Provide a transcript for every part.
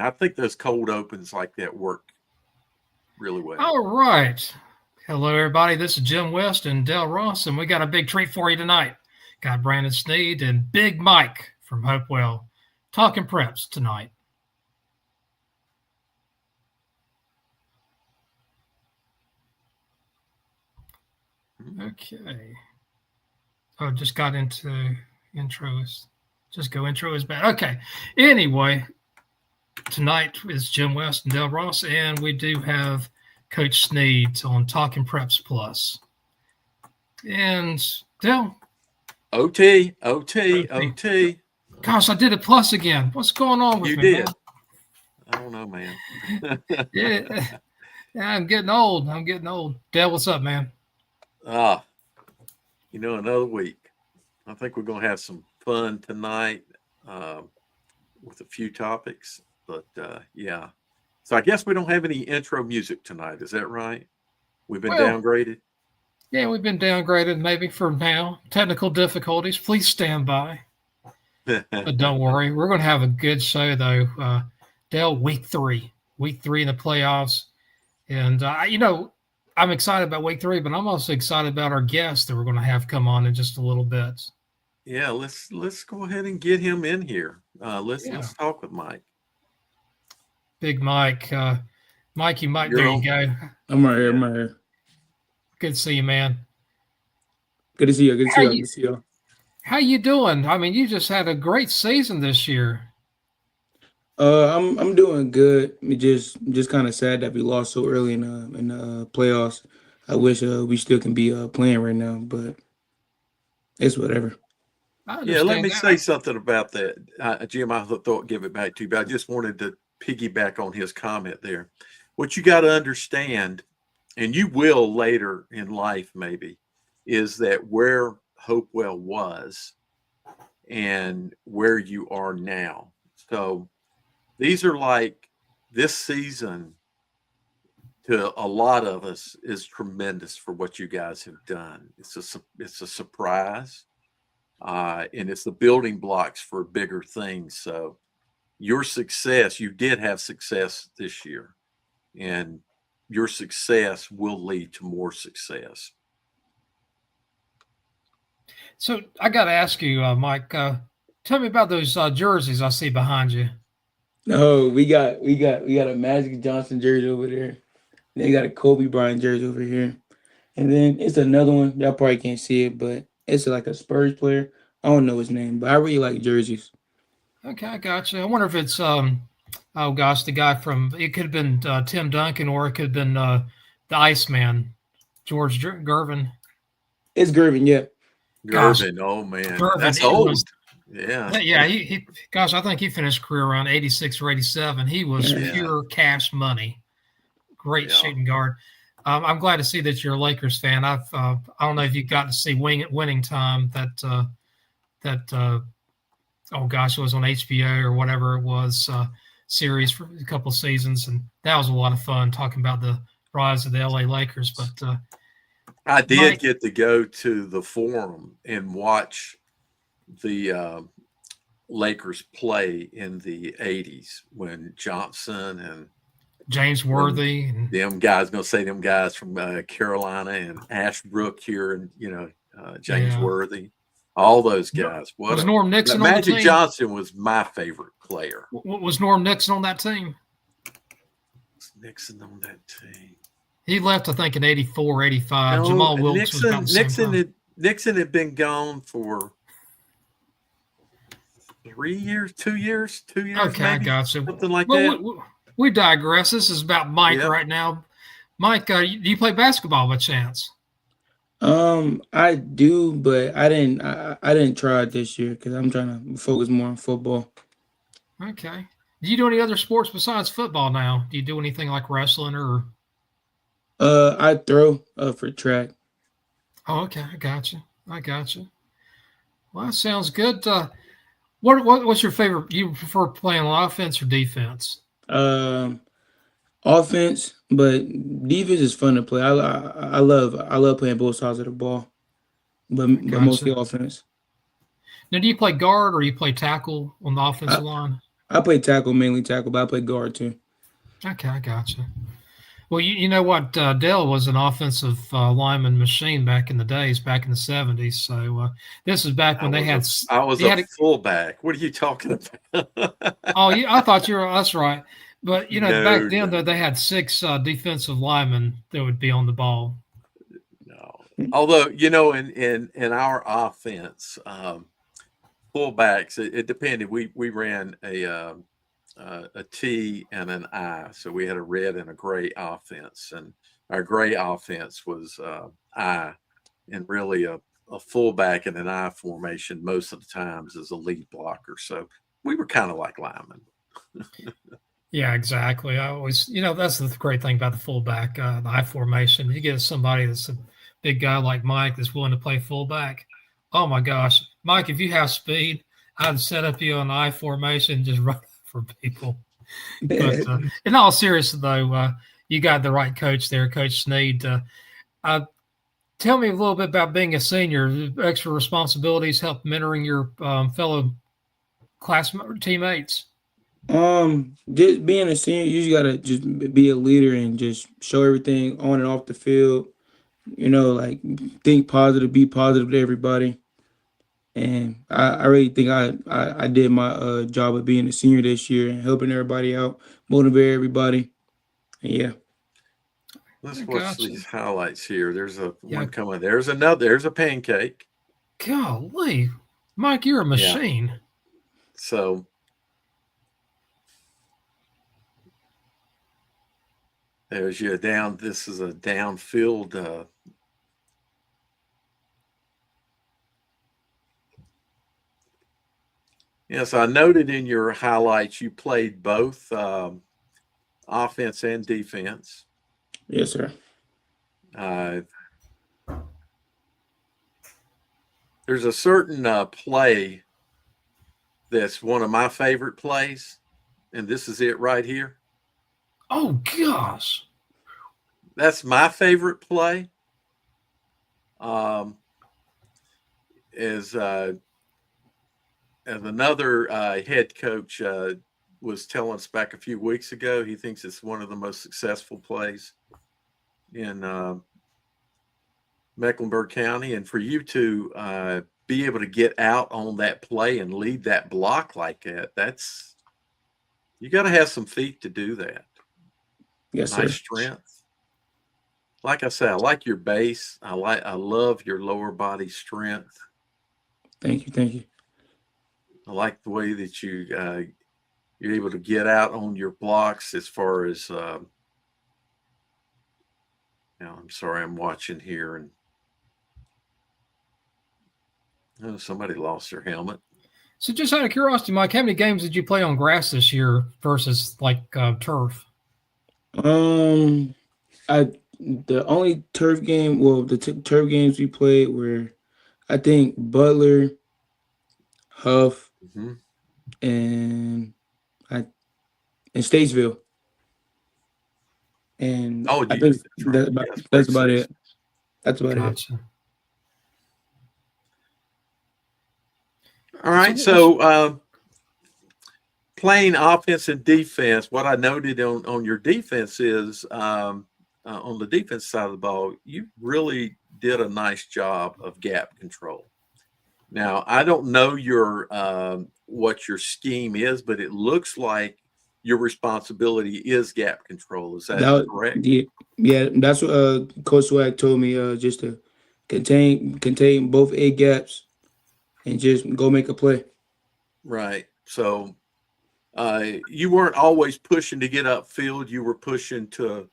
I think those cold opens like that work really well. All right. Hello, everybody. This is Jim West and Del Ross, and we got a big treat for you tonight. Got Brandon Sneed and Big Mike from Hopewell talking preps tonight. Okay. Oh, just got into intros. Just go intro is bad. Okay. Anyway, tonight is Jim West and Del Ross, and we do have Coach Sneed on Talking Preps Plus. And Del. OT. Gosh, I did a plus again. What's going on with you me? You did. Man? I don't know, man. Yeah, I'm getting old. Del, what's up, man? Another week. I think we're going to have some fun tonight with a few topics. But, yeah. So I guess we don't have any intro music tonight. Is that right? We've been downgraded? Yeah, we've been downgraded maybe for now. Technical difficulties. Please stand by. But don't worry. We're going to have a good show, though. Del, week three in the playoffs. And, I'm excited about week 3, but I'm also excited about our guest that we're going to have come on in just a little bit. Yeah, let's go ahead and get him in here. Let's talk with Mike. Big Mike. Mike, you go. I'm right here. Good to see you, man. Good to see you. How you doing? I mean, you just had a great season this year. I'm doing good. Just kind of sad that we lost so early in the playoffs. I wish we still can be playing right now, but it's whatever. Yeah, let me say something about that, Jim. I thought give it back to you, but I just wanted to piggyback on his comment there. What you got to understand, and you will later in life maybe, is that where Hopewell was and where you are now. So these are like this season to a lot of us is tremendous for what you guys have done. It's a surprise, and it's the building blocks for bigger things. So your success, you did have success this year, and your success will lead to more success. So I got to ask you, Mike, tell me about those jerseys I see behind you. Oh, we got a Magic Johnson jersey over there. They got a Kobe Bryant jersey over here. And then it's another one. Y'all probably can't see it, but it's like a Spurs player. I don't know his name, but I really like jerseys. Okay, I got you. I wonder if it's the guy from, it could have been Tim Duncan, or it could have been the Iceman, George Gervin. It's Gervin, yeah. Gervin, oh man, Gervin, that's old. Yeah. He gosh, I think he finished career around 86 or 87. He was pure cash money. Great shooting guard. I'm glad to see that you're a Lakers fan. I don't know if you got to see Winning Time that it was on HBO or whatever it was, series for a couple of seasons, and that was a lot of fun talking about the rise of the LA Lakers. But I did get to go to the Forum and watch the Lakers play in the 80s when Johnson and James Worthy and them guys from Carolina and Ashbrook here, and James Worthy, all those guys. Was Norm Nixon on the team? Magic Johnson was my favorite player. Was Norm Nixon on that team? Was Nixon on that team? He left, I think, in 84, 85. No, Jamal Wilkes was about the same time. Nixon had been gone for 3 years, 2 years. Okay, maybe, I got you. Something like that. We digress. This is about Mike right now. Mike, do you play basketball by chance? I do, but I didn't try it this year because I'm trying to focus more on football. Okay. Do you do any other sports besides football now? Do you do anything like wrestling or? I throw for track. Oh, okay. I got you. Well, that sounds good. What's your favorite? You prefer playing offense or defense? Offense, but defense is fun to play. I love playing both sides of the ball, but mostly offense. Now, do you play guard or you play tackle on the offensive line? I play tackle, mainly tackle, but I play guard too. Okay, I gotcha. Well, you know what? Dell was an offensive lineman machine back in the days, back in the 70s. So this is back when I was they a had. fullback. What are you talking about? Oh, yeah, I thought you were. That's right. But back No, then no, though, they had six defensive linemen that would be on the ball. no. Although in our offense, fullbacks, it depended. We ran a T and an I, so we had a red and a gray offense, and our gray offense was I, and really a fullback in an I formation most of the times is a lead blocker. So we were kind of like linemen. Yeah, exactly. I always, that's the great thing about the fullback, the I formation. You get somebody that's a big guy like Mike that's willing to play fullback. Oh my gosh, Mike, if you have speed, I'd set up you on I formation and just run for people. But in all seriousness, though, you got the right coach there, Coach Sneed. Tell me a little bit about being a senior, extra responsibilities, help mentoring your fellow class teammates. Just being a senior, you just gotta just be a leader and just show everything on and off the field. Like think positive, be positive to everybody. And I really think I did my job of being a senior this year and helping everybody out, motivate everybody. And yeah. Let's watch these highlights here. There's one coming. There's a pancake. Golly, Mike, you're a machine. Yeah. So there's your down. This is a downfield. Yes, I noted in your highlights you played both offense and defense. Yes, sir. There's a certain play that's one of my favorite plays, and this is it right here. Oh, gosh. That's my favorite play. As another head coach was telling us back a few weeks ago, he thinks it's one of the most successful plays in Mecklenburg County. And for you to be able to get out on that play and lead that block like that, you got to have some feet to do that. Yes, nice sir. Strength. Like I said, I like your base. I love your lower body strength. Thank you. I like the way that you're able to get out on your blocks as far as now I'm sorry, I'm watching here and somebody lost their helmet. So just out of curiosity, Mike, how many games did you play on grass this year versus turf? The only turf game, the turf games we played were, I think, Butler, Huff, and Statesville. And I think that's about it. That's about it. All right, so playing offense and defense, what I noted on your defense is on the defense side of the ball, you really did a nice job of gap control. Now, I don't know what your scheme is, but it looks like your responsibility is gap control. Is that correct? Yeah, that's what Coach Swag told me. Just to contain both A gaps and just go make a play. Right. So you weren't always pushing to get upfield. You were pushing to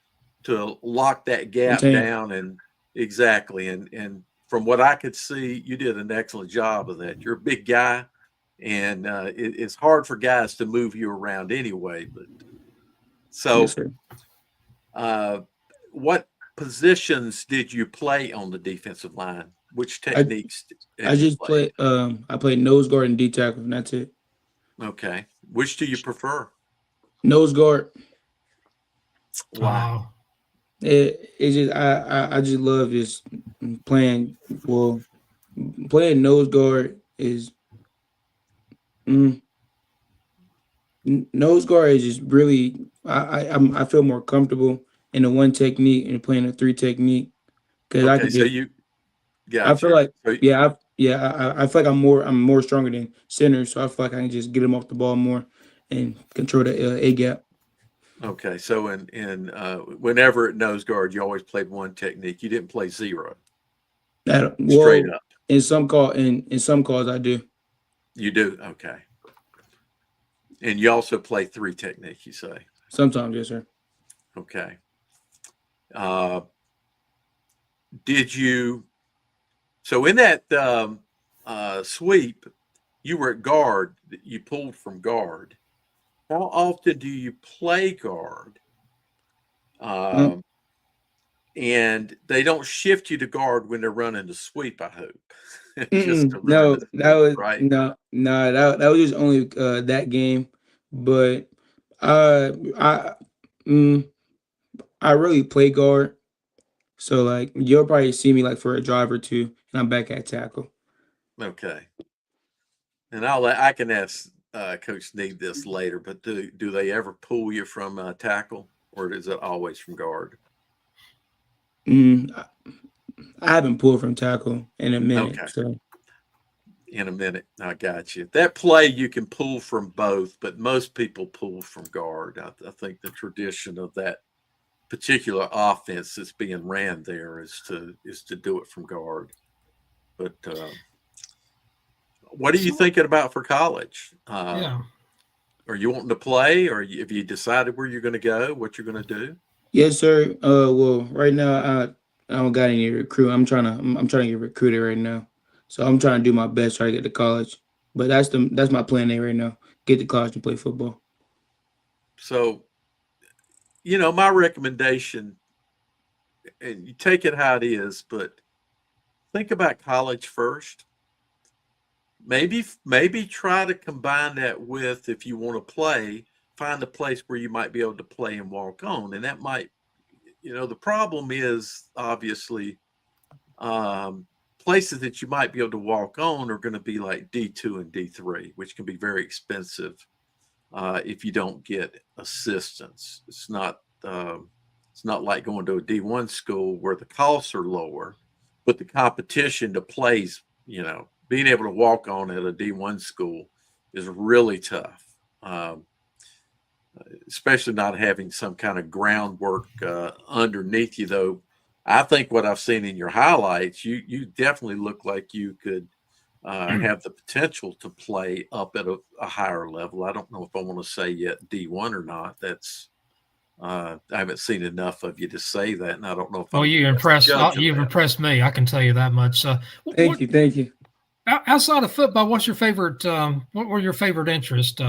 lock that gap down, and exactly. And from what I could see, you did an excellent job of that. You're a big guy, and it's hard for guys to move you around anyway. But so, yes, what positions did you play on the defensive line? Which techniques? I just played. I played nose guard and D tackle, and that's it. Okay. Which do you prefer? Nose guard. Wow. It's just I just love just playing. Well, playing nose guard is, Nose guard is just really I feel more comfortable in the one technique and playing a three technique because I Okay, could so just you I got feel you. like I feel like I'm more stronger than center, so I feel like I can just get him off the ball more and control the A gap. Okay, so in whenever at nose guard, you always played one technique. You didn't play zero That straight well up. in some calls I do. You do okay, and you also play three technique. You say Sometimes, yes, sir. okay. Uh, did you? So in that sweep, you were at guard. You pulled from guard. How often do you play guard? Um, Um, and they don't shift you to guard when they're running the sweep. I hope just to run no, the that sweep, was right? no, that was just only that game, but uh, I mm, I really play guard, so like you'll probably see me like for a drive or two, and I'm back at tackle. Okay. And I can ask Coach Sneed this later, but do they ever pull you from tackle, or is it always from guard? Mm, I haven't pulled from tackle in a minute, Okay. so In a minute, I got you. That play you can pull from both, but most people pull from guard. I think the tradition of that particular offense that's being ran there is to do it from guard. But what are you So, thinking about for college? yeah. Are you wanting to play, or have you decided where you're going to go, what you're going to do? yes, sir. Well, right now I don't got any recruit. I'm trying to get recruited right now, so I'm trying to do my best try to get to college. But that's my plan A right now. Get to college and play football. So, my recommendation, and you take it how it is, but think about college first. Maybe try to combine that with, if you want to play, find a place where you might be able to play and walk on, and that might, the problem is obviously places that you might be able to walk on are going to be like D2 and D3, which can be very expensive if you don't get assistance. It's not like going to a D1 school where the costs are lower, but the competition to plays, being able to walk on at a D1 school is really tough. Especially not having some kind of groundwork underneath you, though. I think what I've seen in your highlights, you definitely look like you could have the potential to play up at a higher level. I don't know if I want to say yet D1 or not. That's I haven't seen enough of you to say that, and I don't know if Well, I'm the best judge of you've that. impressed me. I can tell you that much. Thank you, thank you. Outside of football, what's your favorite? What were your favorite interests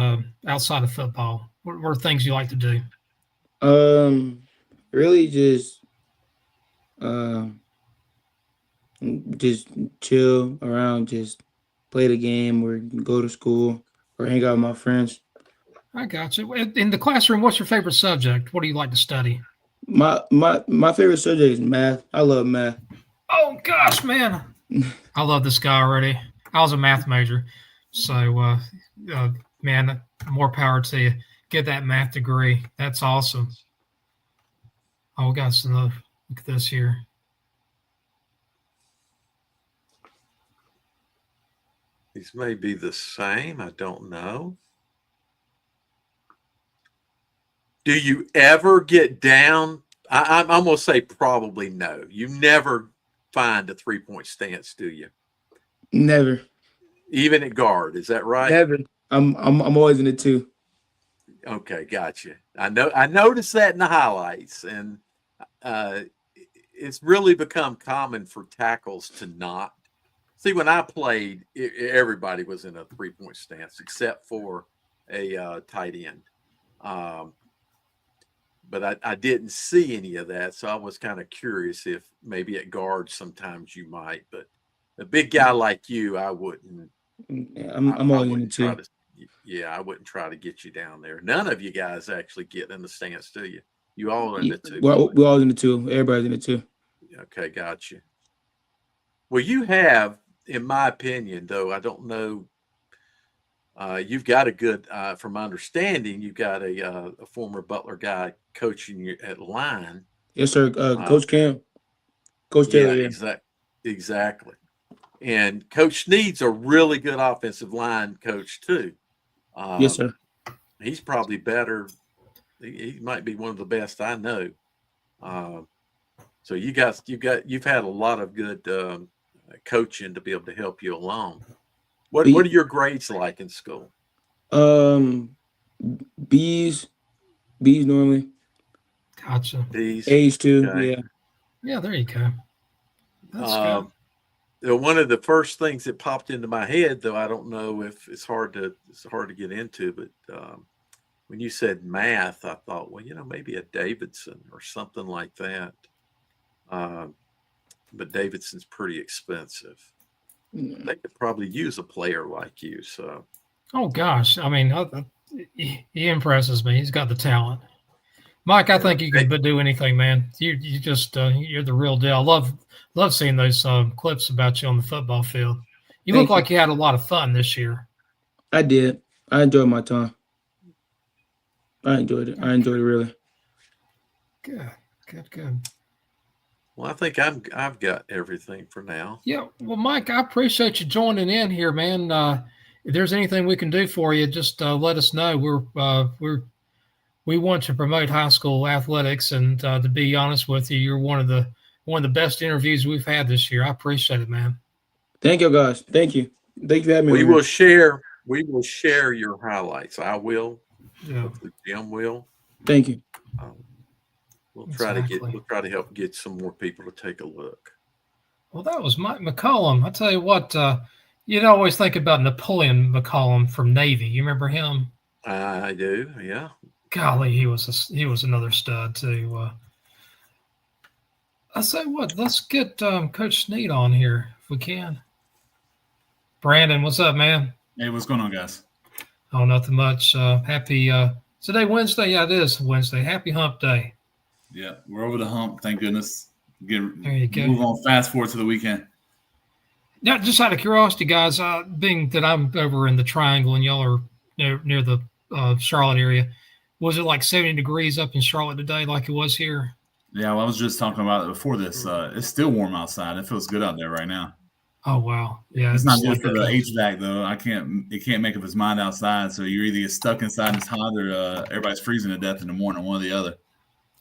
outside of football? What were things you like to do? Um, really um just chill around, just play the game or go to school or hang out with my friends. I got you. In the classroom, what's your favorite subject? What do you like to study? My favorite subject is math. I love math. Oh gosh, man, I love this guy already. I was a math major, so man, more power to you. Get that math degree. That's awesome. Oh, we got some. Look at this here. These may be the same. I don't know. Do you ever get down? I'm going to say probably no. You never find a 3-point stance, do you? Never. Even at guard, is that right? Never. I'm always in the two. Okay, gotcha. I noticed that in the highlights, and it's really become common for tackles to not. See, when I played, everybody was in a 3-point stance except for a tight end. But I didn't see any of that, so I was kind of curious if maybe at guard sometimes you might. But a big guy like you, I wouldn't. Yeah, I, I'm I always in the wouldn't try two. to. Yeah, I wouldn't try to get you down there. None of you guys actually get in the stance, do you? You all are in the two. We're all in the two. Everybody's in the two. Okay, got you. Well, you have, in my opinion, though, I don't know You've got a good, from my understanding, you've got a former Butler guy coaching you at line. Yes, sir. Coach Cam, Coach Taylor. Yeah, exactly. And Coach Sneed's a really good offensive line coach too. Yes, sir. He's probably better. He might be one of the best I know. So you've had a lot of good coaching to be able to help you along. What are your grades like in school? B's normally. Gotcha. B's. A's too. Okay. Yeah. Yeah, there you go. That's good. One of the first things that popped into my head, though I don't know if it's hard to get into, but when you said math, I thought, well, maybe a Davidson or something like that. But Davidson's pretty expensive. They could probably use a player like you. So, oh gosh, I mean, he impresses me. He's got the talent. Mike, I think you can do anything, man. You just you're the real deal. I love seeing those clips about you on the football field. You look like you had a lot of fun this year. I did. I enjoyed my time. I enjoyed it. I enjoyed it really. Good. Well, I think I've got everything for now. Yeah. Well, Mike, I appreciate you joining in here, man. If there's anything we can do for you, just let us know. We want to promote high school athletics, and to be honest with you, you're one of the best interviews we've had this year. I appreciate it, man. Thank you, guys. Thank you. Thank you for having me. We will share your highlights. I will. Yeah. Jim will. Thank you. We'll try to help get some more people to take a look. Well, that was Mike McCollum. I tell you what, you'd always think about Napoleon McCollum from Navy. You remember him? I do. Yeah. Golly, he was another stud too. I say what? Let's get Coach Sneed on here if we can. Brandon, what's up, man? Hey, what's going on, guys? Oh, nothing much. Happy. Today Wednesday. Yeah, it is Wednesday. Happy Hump Day. Yeah, we're over the hump. Thank goodness. There you go. Move on. Fast forward to the weekend. Yeah, just out of curiosity, guys. Being that I'm over in the Triangle and y'all are near the Charlotte area, was it like 70 degrees up in Charlotte today, like it was here? Yeah, well, I was just talking about it before this. It's still warm outside. It feels good out there right now. Oh wow, yeah. It's not good for the HVAC though. It can't make up its mind outside. So you're either stuck inside and it's hot, or everybody's freezing to death in the morning, one or the other.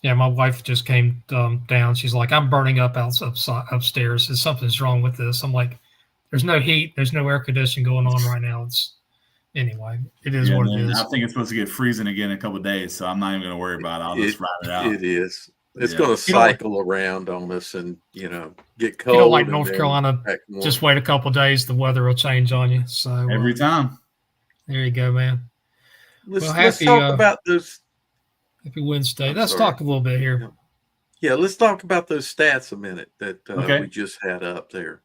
Yeah, my wife just came down. She's like, I'm burning up upstairs. Something's wrong with this. I'm like, there's no heat. There's no air conditioning going on right now. Anyway, it is what it is. I think it's supposed to get freezing again in a couple of days, so I'm not even going to worry about it. I'll just ride it out. It is. It's going to cycle around on us and, get cold. You know, like North Carolina, just wait a couple of days, the weather will change on you. So every time. There you go, man. Let's talk about those. Happy Wednesday. Let's talk a little bit here. Yeah, let's talk about those stats a minute that we just had up there.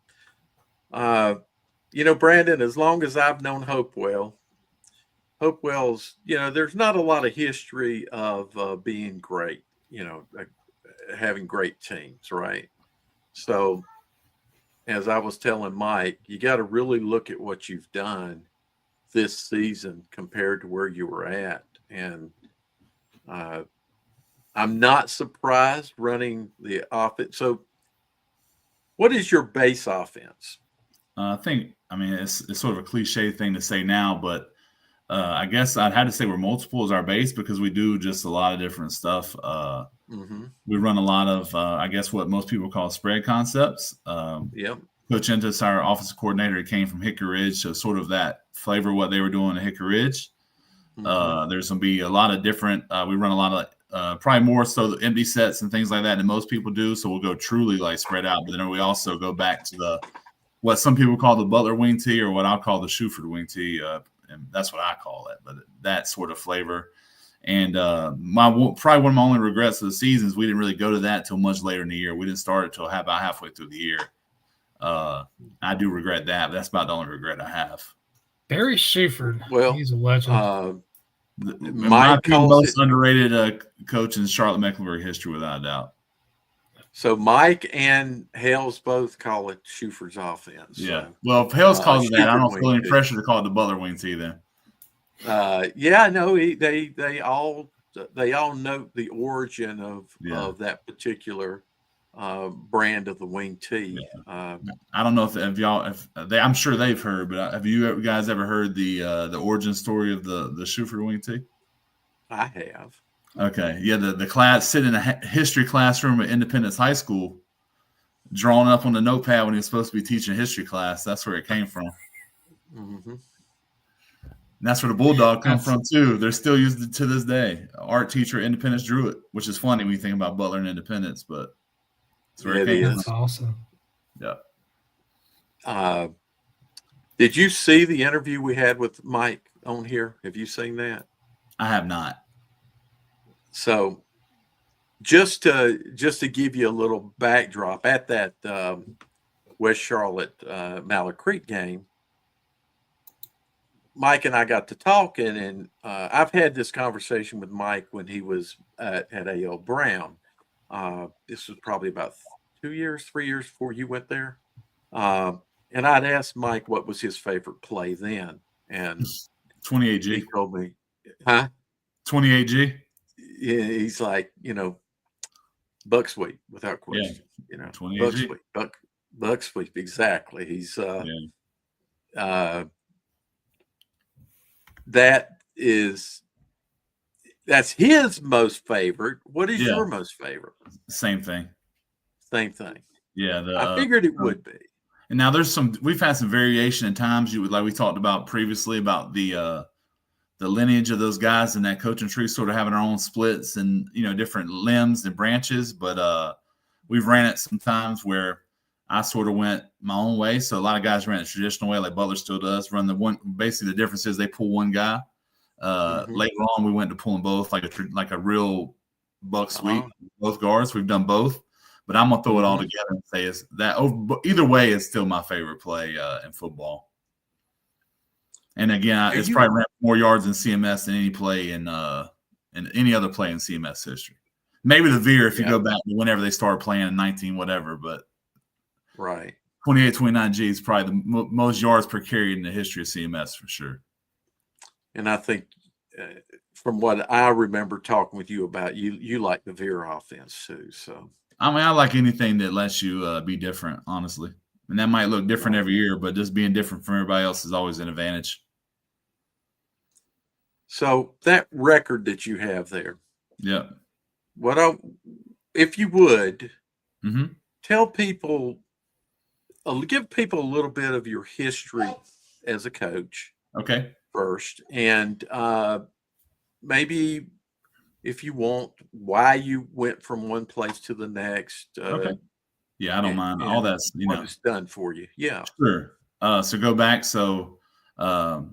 Brandon, as long as I've known Hopewell's, there's not a lot of history of being great, having great teams, right? So as I was telling Mike, you got to really look at what you've done this season compared to where you were at. And I'm not surprised running the offense. So what is your base offense? It's sort of a cliche thing to say now, but I guess I'd have to say we're multiple as our base because we do just a lot of different stuff. We run a lot of, I guess, what most people call spread concepts. Coach Entis, our offensive coordinator, came from Hickory Ridge, so sort of that flavor of what they were doing at Hickory Ridge. There's going to be a lot of different. We run a lot of probably more so the empty sets and things like that than most people do. So we'll go truly like spread out, but then we also go back to what some people call the Butler wing tee or what I'll call the Shuford wing tee. And that's what I call it, but that sort of flavor. And probably one of my only regrets of the season is we didn't really go to that till much later in the year. We didn't start it till about halfway through the year. I do regret that, but that's about the only regret I have. Barry Shuford, he's a legend. My most underrated coach in Charlotte Mecklenburg history, without a doubt. So Mike and Hales both call it Shuford's offense. Yeah. So. Well, if Hales calls it that, I don't feel any pressure to call it the Butler wing tee then. Yeah, no, they all note the origin of that particular brand of the wing tee. I don't know if y'all, I'm sure they've heard, but have you guys ever heard the origin story of the Schufer wing tee? I have. Okay, yeah, the class sitting in a history classroom at Independence High School, drawing up on the notepad when he was supposed to be teaching a history class. That's where it came from. Mm-hmm. And that's where the bulldog come from too. They're still used it to this day. Art teacher at Independence drew it, which is funny when you think about Butler and Independence, but that's where it came from. That's awesome. Yeah. Did you see the interview we had with Mike on here? Have you seen that? I have not. So just to give you a little backdrop, at that West Charlotte Mallard Creek game, Mike and I got to talking, and I've had this conversation with Mike when he was at A.L. Brown. This was probably about 3 years before you went there. And I'd asked Mike what was his favorite play then. And 28G. He told me, huh? 28G? Yeah, he's like, buck sweep without question. 28G. Buck sweep, exactly. He's that's his most favorite. What is your most favorite? Same thing. Yeah, I figured it would be. And now we've had some variation in times. Like we talked about previously about the lineage of those guys in that coaching tree, sort of having our own splits and different limbs and branches. But we've ran it sometimes where I sort of went my own way. So a lot of guys ran it traditional way, like Butler still does. Run the one. Basically, the difference is they pull one guy. Later on, we went to pulling both, like a real buck sweep, both guards. We've done both, but I'm gonna throw it all together and say is that either way is still my favorite play in football. And again, it's probably ran more yards in CMS than any play in any other play in CMS history. Maybe the Veer if you go back to whenever they started playing in 19 whatever, but 28-29G is probably the most yards per carry in the history of CMS for sure. And I think from what I remember talking with you about, you like the Veer offense too. So I mean, I like anything that lets you be different, honestly. And that might look different every year, but just being different from everybody else is always an advantage. So that record that you have there, if you would tell people, give people a little bit of your history as a coach. Okay. First, and maybe if you want, why you went from one place to the next. Okay. Yeah, I don't mind. All that's what it's done for you. Yeah. Sure. So go back. So I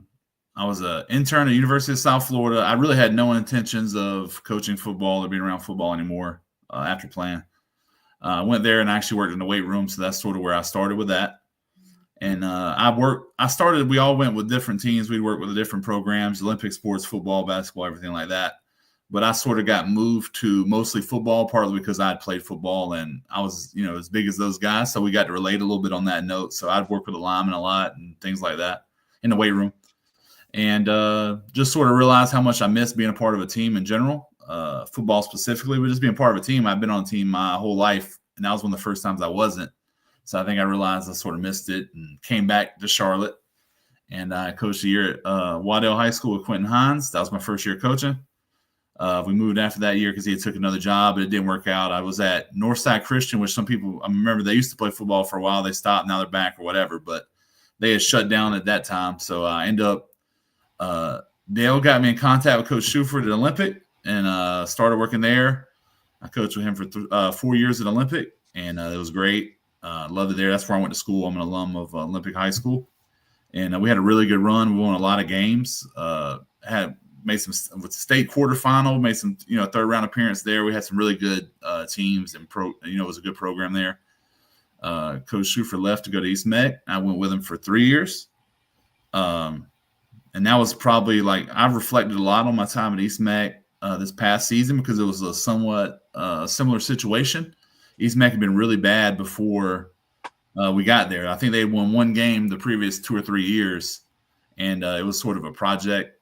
was an intern at University of South Florida. I really had no intentions of coaching football or being around football anymore after playing. I went there and actually worked in the weight room. So that's sort of where I started with that. And we all went with different teams. We worked with the different programs, Olympic sports, football, basketball, everything like that. But I sort of got moved to mostly football, partly because I had played football and I was, as big as those guys. So we got to relate a little bit on that note. So I'd work with the linemen a lot and things like that in the weight room. And just sort of realized how much I missed being a part of a team in general, football specifically, but just being part of a team. I've been on a team my whole life, and that was one of the first times I wasn't. So I think I realized I sort of missed it and came back to Charlotte. And I coached a year at Waddell High School with Quentin Hines. That was my first year coaching. We moved after that year because he had took another job, but it didn't work out. I was at Northside Christian, which some people, I remember they used to play football for a while. They stopped. Now they're back or whatever, but they had shut down at that time. So I ended up, Dale got me in contact with Coach Schuford at Olympic and started working there. I coached with him for 4 years at Olympic, and it was great. Loved it there. That's where I went to school. I'm an alum of Olympic High School. And we had a really good run. We won a lot of games. Made some with the state quarterfinal, made some, third round appearance there. We had some really good teams and it was a good program there. Coach Schuford left to go to East Meck. I went with him for 3 years. And that was probably I've reflected a lot on my time at East Meck this past season because it was a somewhat similar situation. East Meck had been really bad before we got there. I think they had won one game the previous 2 or 3 years, and it was sort of a project.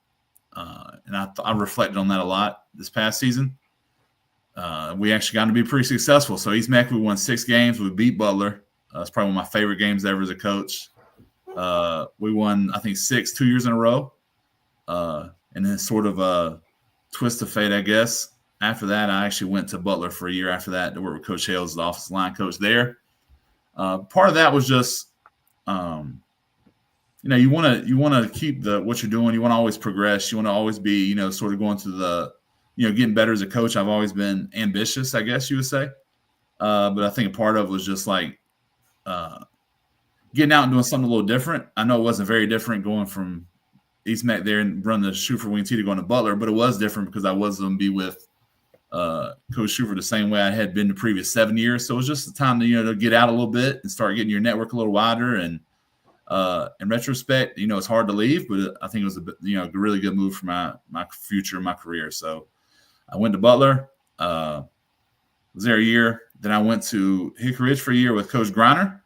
and I reflected on that a lot this past season. We actually got to be pretty successful. So East Mac, we won 6 games. We beat Butler. It's probably one of my favorite games ever as a coach. We won, I think, 6 2 years in a row. And then sort of a twist of fate, I guess. After that, I actually went to Butler for a year after that to work with Coach Hales, the offensive line coach there. Part of that was just, you want to keep what you're doing. You want to always progress. You want to always be, sort of going to the, getting better as a coach. I've always been ambitious, I guess you would say. But I think a part of it was just like getting out and doing something a little different. I know it wasn't very different going from East Mac there and run the shoot for Wing T to going to Butler, but it was different because I was going to be with Coach Schufer the same way I had been the previous 7 years. So it was just the time to, to get out a little bit and start getting your network a little wider. And in retrospect, it's hard to leave, but I think it was a really good move for my future, my career. So I went to Butler, was there a year. Then I went to Hickory Ridge for a year with Coach Griner.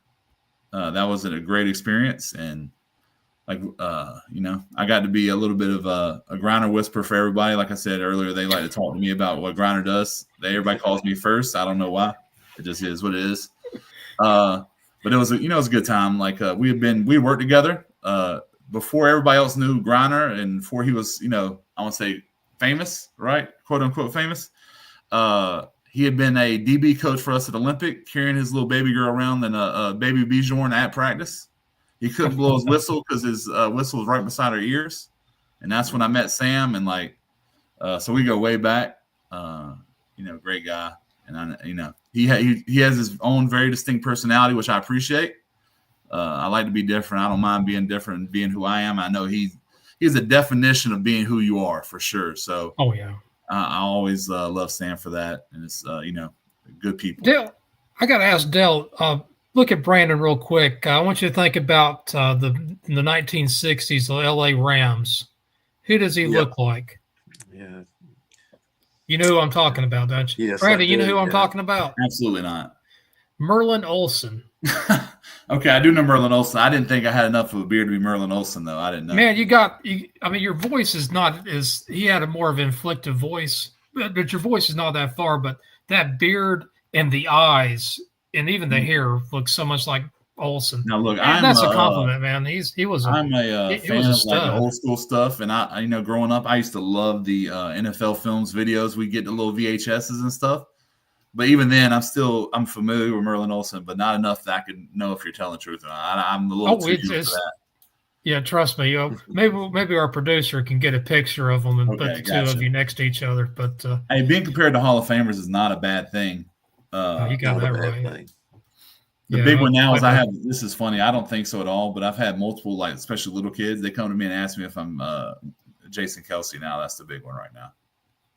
That was a great experience. And I got to be a little bit of a Griner whisper for everybody. Like I said earlier, they like to talk to me about what Griner does. Everybody calls me first. I don't know why. It just is what it is. But it was, it was a good time. Like we worked together before everybody else knew Griner, and before he was, I want to say famous, right? Quote unquote famous. He had been a DB coach for us at Olympic, carrying his little baby girl around in a baby Bijourn at practice. He couldn't blow his whistle because his whistle was right beside our ears. And that's when I met Sam. And so we go way back, great guy. And he has his own very distinct personality, which I appreciate. I like to be different. I don't mind being different and being who I am. I know he's a definition of being who you are for sure. So, oh yeah, I always love Sam for that. And it's, good people. Dale, I got to ask Dale, look at Brandon real quick. I want you to think about the 1960s, the LA Rams. Who does he look like? Yeah. You know who I'm talking about, don't you? Yes, Brandon, you know who I'm talking about? Absolutely not. Merlin Olsen. Okay, I do know Merlin Olsen. I didn't think I had enough of a beard to be Merlin Olsen, though. I didn't know. Man, your voice is not as – he had a more of an inflective voice, but your voice is not that far. But that beard and the eyes – and even the hair looks so much like Olsen. Now, look, that's a compliment, man. I'm a fan of like the old school stuff, and I growing up, I used to love the NFL films, videos. We get the little VHSs and stuff. But even then, I'm familiar with Merlin Olsen, but not enough that I could know if you're telling the truth or not. I'm a little too young for that. Yeah, trust me. Maybe our producer can get a picture of them and put the two of you next to each other. But hey, being compared to Hall of Famers is not a bad thing. You got that right. The big one now is this is funny. I don't think so at all, but I've had multiple, especially little kids. They come to me and ask me if I'm Jason Kelsey now. That's the big one right now.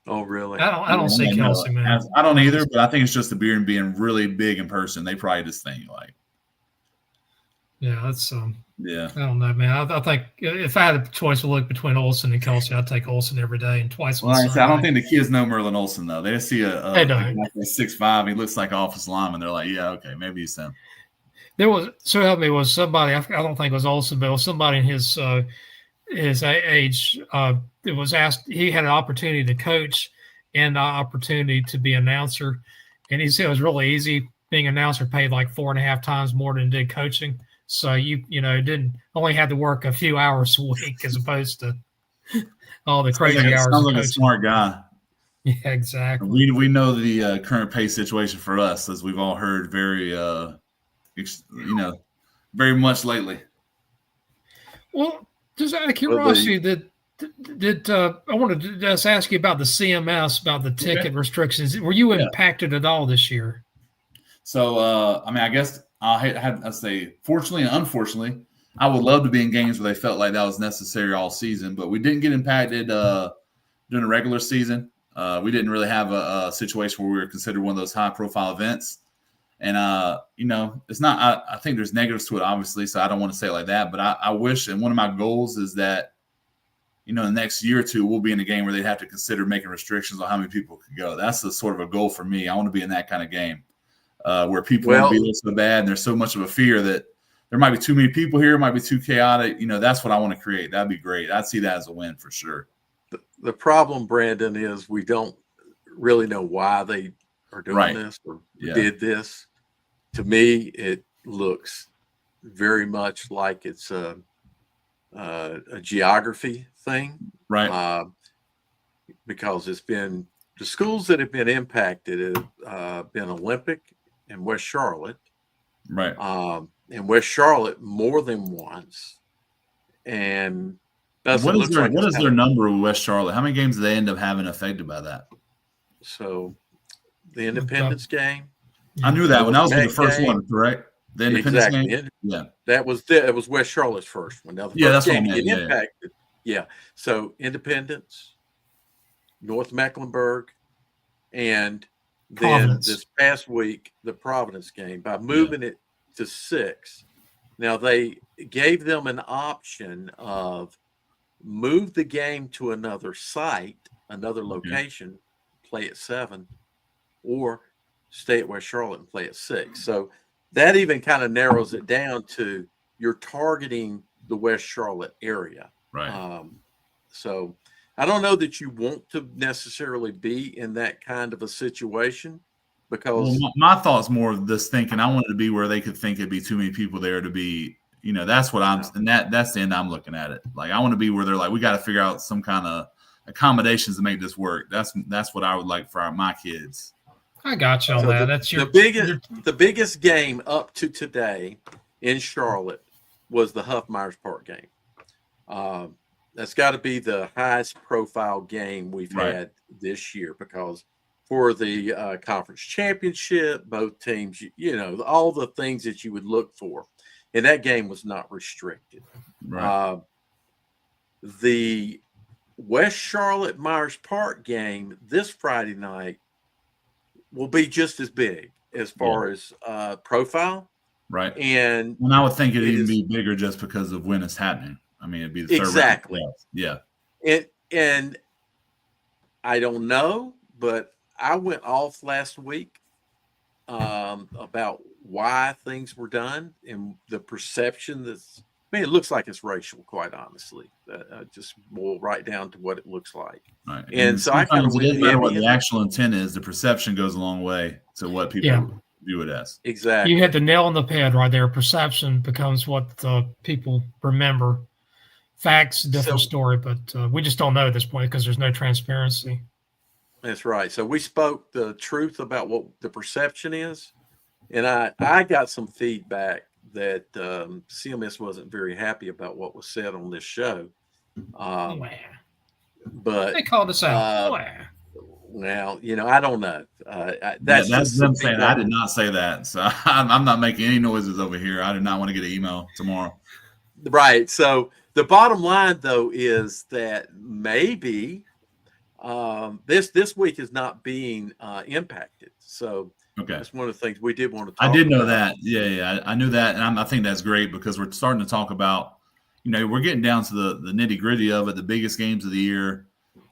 Oh, really? I don't see Kelsey, man. I don't either, but I think it's just the beard and being really big in person. They probably just think yeah, that's yeah. I don't know, man. I think if I had a choice to look between Olsen and Kelsey, I'd take Olsen every day and twice. Well, I don't think the kids know Merlin Olsen though. They just see a 6'5". He looks like an office lineman. They're like, yeah, okay, maybe he's him. There was somebody. I don't think it was Olsen, but it was somebody in his age. It was asked. He had an opportunity to coach and an opportunity to be announcer, and he said it was really easy. Being an announcer paid like 4.5 times more than did coaching. So you didn't only had to work a few hours a week as opposed to all the crazy hours. Sounds like a smart guy. Yeah, exactly. We know the current pay situation for us, as we've all heard very very much lately. Well, just out of curiosity, did I wanted to just ask you about the CMS, about the ticket restrictions. Were you impacted at all this year? So, I guess I'd say, fortunately and unfortunately, I would love to be in games where they felt like that was necessary all season, but we didn't get impacted during the regular season. We didn't really have a situation where we were considered one of those high-profile events. And, it's not – I think there's negatives to it, obviously, so I don't want to say it like that. But I wish – and one of my goals is that, in the next year or two, we'll be in a game where they'd have to consider making restrictions on how many people could go. That's the sort of a goal for me. I want to be in that kind of game. Where people won't be so bad and there's so much of a fear that there might be too many people here, it might be too chaotic. That's what I want to create. That'd be great. I'd see that as a win for sure. The problem, Brandon, is we don't really know why they are doing this or did this. To me, it looks very much like it's a geography thing, right? Because it's been the schools that have been impacted have been Olympic and West Charlotte, right? And West Charlotte more than once. And what is their number with West Charlotte? How many games do they end up having affected by that? So the Independence game. I knew that one. That was the first one, correct? The Independence game. Yeah, that was West Charlotte's first one. Now the first game to get impacted. Yeah. So Independence, North Mecklenburg, and then this past week the Providence game by moving it to 6. Now they gave them an option of move the game to another site, another location, play at 7, or stay at West Charlotte and play at 6. So that even kind of narrows it down to you're targeting the West Charlotte area. Right. So I don't know that you want to necessarily be in that kind of a situation because my thoughts more of this thinking. I wanted to be where they could think it'd be too many people there to be, that's what and that's the end I'm looking at it. Like I want to be where they're like, we got to figure out some kind of accommodations to make this work. That's what I would like for my kids. I got you on that. That's the biggest game up to today in Charlotte was the Huff Myers Park game. That's got to be the highest profile game we've had this year because for the conference championship, both teams, all the things that you would look for, and that game was not restricted. Right. The West Charlotte Myers Park game this Friday night will be just as big as far as profile. Right. And I would think it'd even be bigger just because of when it's happening. I mean, it'd be the third round. Yeah. And I don't know, but I went off last week about why things were done and the perception it looks like it's racial, quite honestly. Just boil right down to what it looks like. Right. And so I kind of went matter what the actual intent is. The perception goes a long way to what people view it as. Exactly. You hit the nail on the head right there. Perception becomes what people remember. Facts, different story, but we just don't know at this point because there's no transparency. That's right. So we spoke the truth about what the perception is, and I got some feedback that CMS wasn't very happy about what was said on this show. But they called us out. Well, I don't know. That's them saying I did not say that. So I'm not making any noises over here. I do not want to get an email tomorrow. Right. So the bottom line, though, is that maybe this week is not being impacted. So that's one of the things we did want to talk about. I did know that. Yeah. I knew that. And I think that's great because we're starting to talk about, we're getting down to the nitty gritty of it, the biggest games of the year.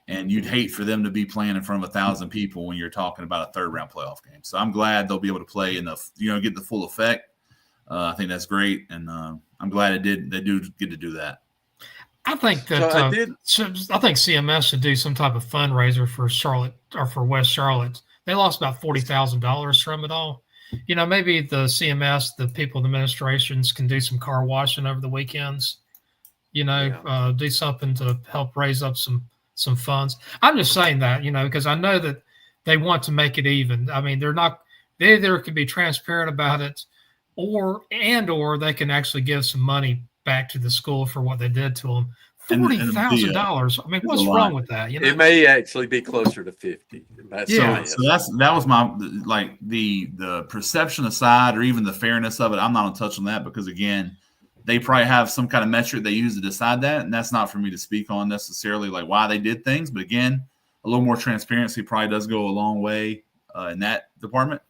And you'd hate for them to be playing in front of 1,000 people when you're talking about a third-round playoff game. So I'm glad they'll be able to play in get the full effect. I think that's great, and I'm glad they do get to do that. I think that I think CMS should do some type of fundraiser for Charlotte or for West Charlotte. They lost about $40,000 from it all. Maybe the CMS, the people in the administrations, can do some car washing over the weekends. Do something to help raise up some funds. I'm just saying that, because I know that they want to make it even. I mean, they either can be transparent about it or they can actually give some money back to the school for what they did to them. $40,000. I mean, what's wrong with that? It may actually be closer to 50. So that was my, the perception aside, or even the fairness of it. I'm not going to touch on that because again, they probably have some kind of metric they use to decide that. And that's not for me to speak on necessarily like why they did things. But again, a little more transparency probably does go a long way in that department.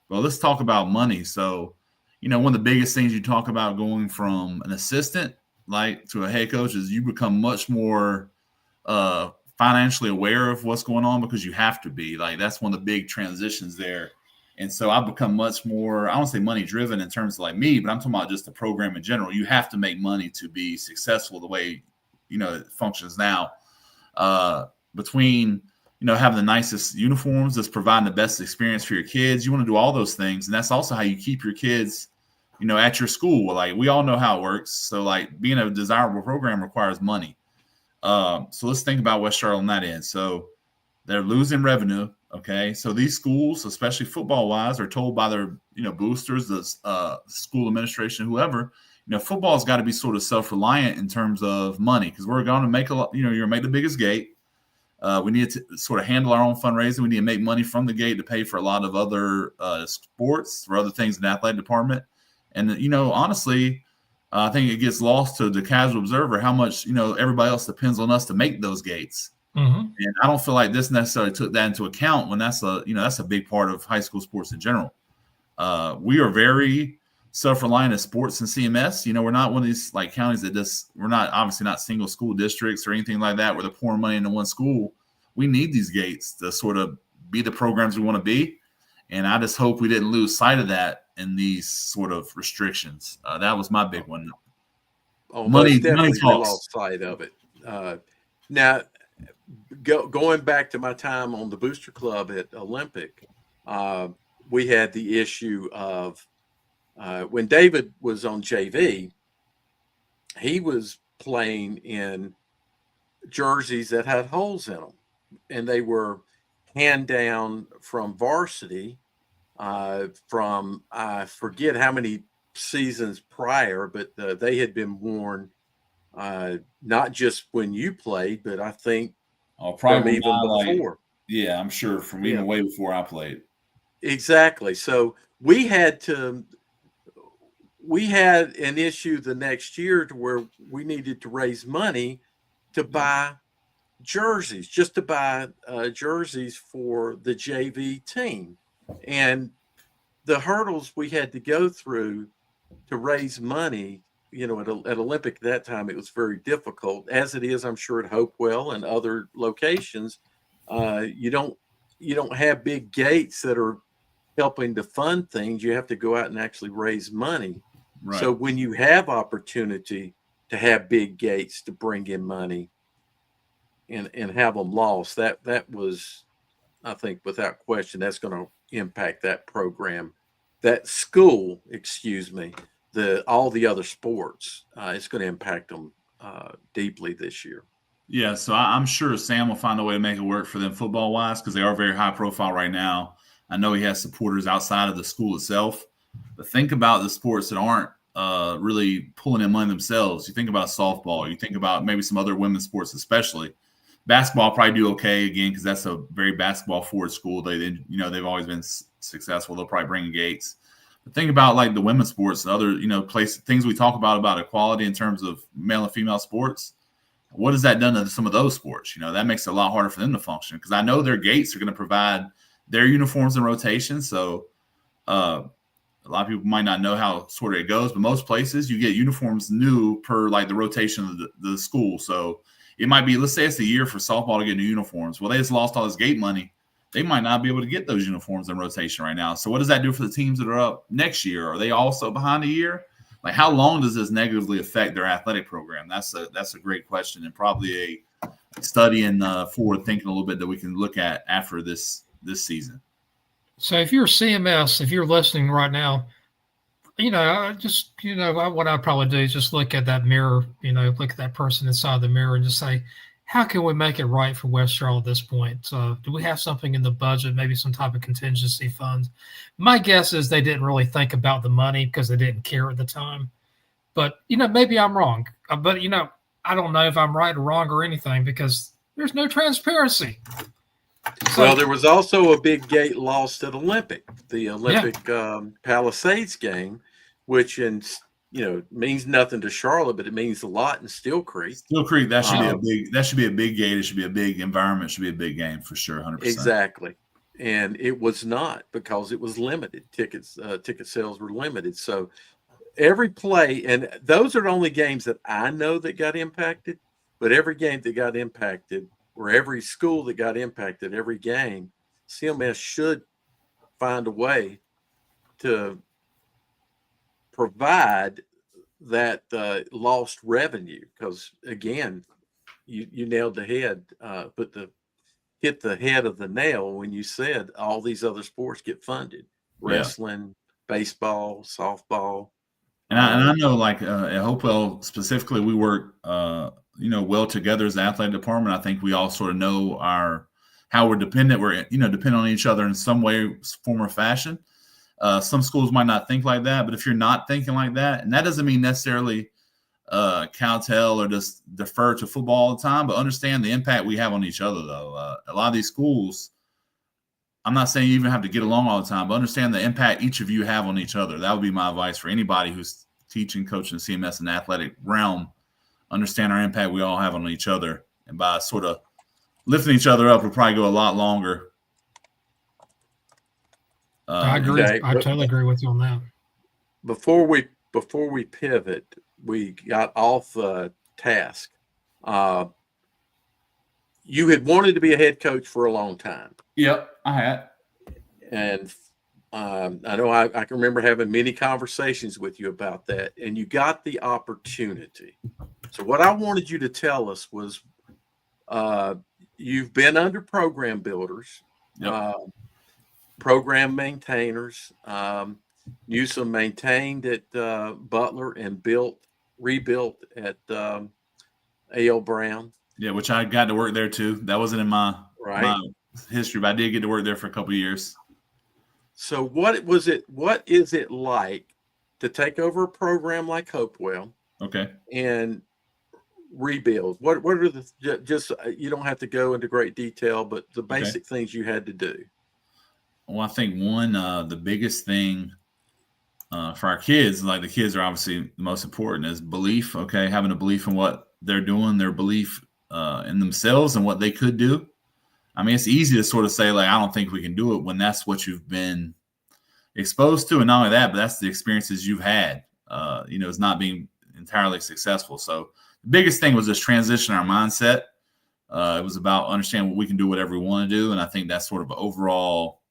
Well, let's talk about money. So, one of the biggest things you talk about going from an assistant to a head coach is you become much more financially aware of what's going on because you have to be. That's one of the big transitions there. And so I've become much more, I don't say money driven in terms of me, but I'm talking about just the program in general. You have to make money to be successful the way, it functions now. between having the nicest uniforms, that's providing the best experience for your kids. You want to do all those things, and that's also how you keep your kids, at your school. Like, we all know how it works. So, like, being a desirable program requires money. So let's think about West Charlotte on that end. So they're losing revenue. Okay, so these schools, especially football wise, are told by their boosters, the school administration, whoever, football's got to be sort of self-reliant in terms of money, because we're going to make a lot. You're going to make the biggest gate. We need to sort of handle our own fundraising. We need to make money from the gate to pay for a lot of other sports or other things in the athletic department. And honestly, I think it gets lost to the casual observer how much everybody else depends on us to make those gates. Mm-hmm. And I don't feel like this necessarily took that into account, when that's a big part of high school sports in general. We are very self-reliant as sports and CMS. We're not one of these like counties we're not obviously not single school districts or anything like that where they're pouring money into one school. We need these gates to sort of be the programs we want to be. And I just hope we didn't lose sight of that in these sort of restrictions. That was my big one. Money definitely lost sight of it. Now, going back to my time on the Booster Club at Olympic, we had the issue of when David was on JV, he was playing in jerseys that had holes in them, and they were hand down from varsity from I forget how many seasons prior, but they had been worn not just when you played, but I think probably even before. Yeah, I'm sure from even way before I played. Exactly. So we had an issue the next year to where we needed to raise money to buy jerseys, just to buy jerseys for the JV team. And the hurdles we had to go through to raise money, at Olympic at that time, it was very difficult, as it is, I'm sure, at Hopewell and other locations. You don't have big gates that are helping to fund things. You have to go out and actually raise money. Right. So when you have opportunity to have big gates to bring in money and have them lost, that was, I think, without question, that's going to impact that program, that school, all the other sports. It's going to impact them deeply this year. Yeah, so I'm sure Sam will find a way to make it work for them football wise, because they are very high profile right now. I know he has supporters outside of the school itself, but think about the sports that aren't really pulling in money themselves. You think about softball, you think about maybe some other women's sports, especially basketball. Probably do okay again because that's a very basketball forward school. They've always been successful. They'll probably bring in gates. But think about like the women's sports and other things we talk about equality in terms of male and female sports. What has that done to some of those sports? That makes it a lot harder for them to function, because I know their gates are going to provide their uniforms in rotation. So a lot of people might not know how sort of it goes, but most places you get uniforms new per like the rotation of the school. So it might be, let's say it's a year for softball to get new uniforms. Well, they just lost all this gate money. They might not be able to get those uniforms in rotation right now. So what does that do for the teams that are up next year? Are they also behind a year? Like, how long does this negatively affect their athletic program? That's a great question, and probably a study and forward thinking a little bit that we can look at after this season. So if you're CMS, if you're listening right now, what I'd probably do is just look at that mirror, look at that person inside the mirror and just say, how can we make it right for West Charlotte at this point? Do we have something in the budget, maybe some type of contingency funds? My guess is they didn't really think about the money because they didn't care at the time. But, maybe I'm wrong. But, I don't know if I'm right or wrong or anything, because there's no transparency. Well, there was also a big gate lost at Olympic, the Olympic Palisades game, which means nothing to Charlotte, but it means a lot in Steel Creek. Steel Creek, that should be a big gate. It should be a big environment. It should be a big game for sure, 100%. Exactly, and it was not, because it was limited. Ticket sales were limited, so every play, and those are the only games that I know that got impacted. But every game that got impacted, or every school that got impacted, every game, CMS should find a way to provide that lost revenue, because again, you nailed the head, hit the head of the nail when you said all these other sports get funded: wrestling, baseball, softball. And I know, like at Hopewell specifically, we work well together as the athletic department. I think we all sort of know how we're dependent. We're depend on each other in some way, form, or fashion. Some schools might not think like that, but if you're not thinking like that, and that doesn't mean necessarily cowtail or just defer to football all the time, but understand the impact we have on each other. Though a lot of these schools, I'm not saying you even have to get along all the time, but understand the impact each of you have on each other. That would be my advice for anybody who's teaching, coaching CMS in the athletic realm. Understand our impact we all have on each other, and by sort of lifting each other up, we'll probably go a lot longer. I agree. Okay. I totally agree with you on that. Before we pivot, we got off task. You had wanted to be a head coach for a long time. Yep, I had. And I know I can remember having many conversations with you about that, and you got the opportunity. So what I wanted you to tell us was you've been under program builders, Yep. Program maintainers. Newsom maintained at Butler and rebuilt at A.L. Brown. Yeah, which I got to work there too. That wasn't in my history, but I did get to work there for a couple of years. So what is it like to take over a program like Hopewell? Okay. And rebuild? What are just you don't have to go into great detail, but the basic things you had to do? Well, I think one, the biggest thing for our kids, like the kids are obviously the most important, is belief. Okay. Having a belief in what they're doing, their belief in themselves and what they could do. I mean, it's easy to sort of say, like, I don't think we can do it when that's what you've been exposed to. And not only that, but that's the experiences you've had, is not being entirely successful. So the biggest thing was just transition our mindset. It was about understanding what we can do, whatever we want to do. And I think that's sort of an overall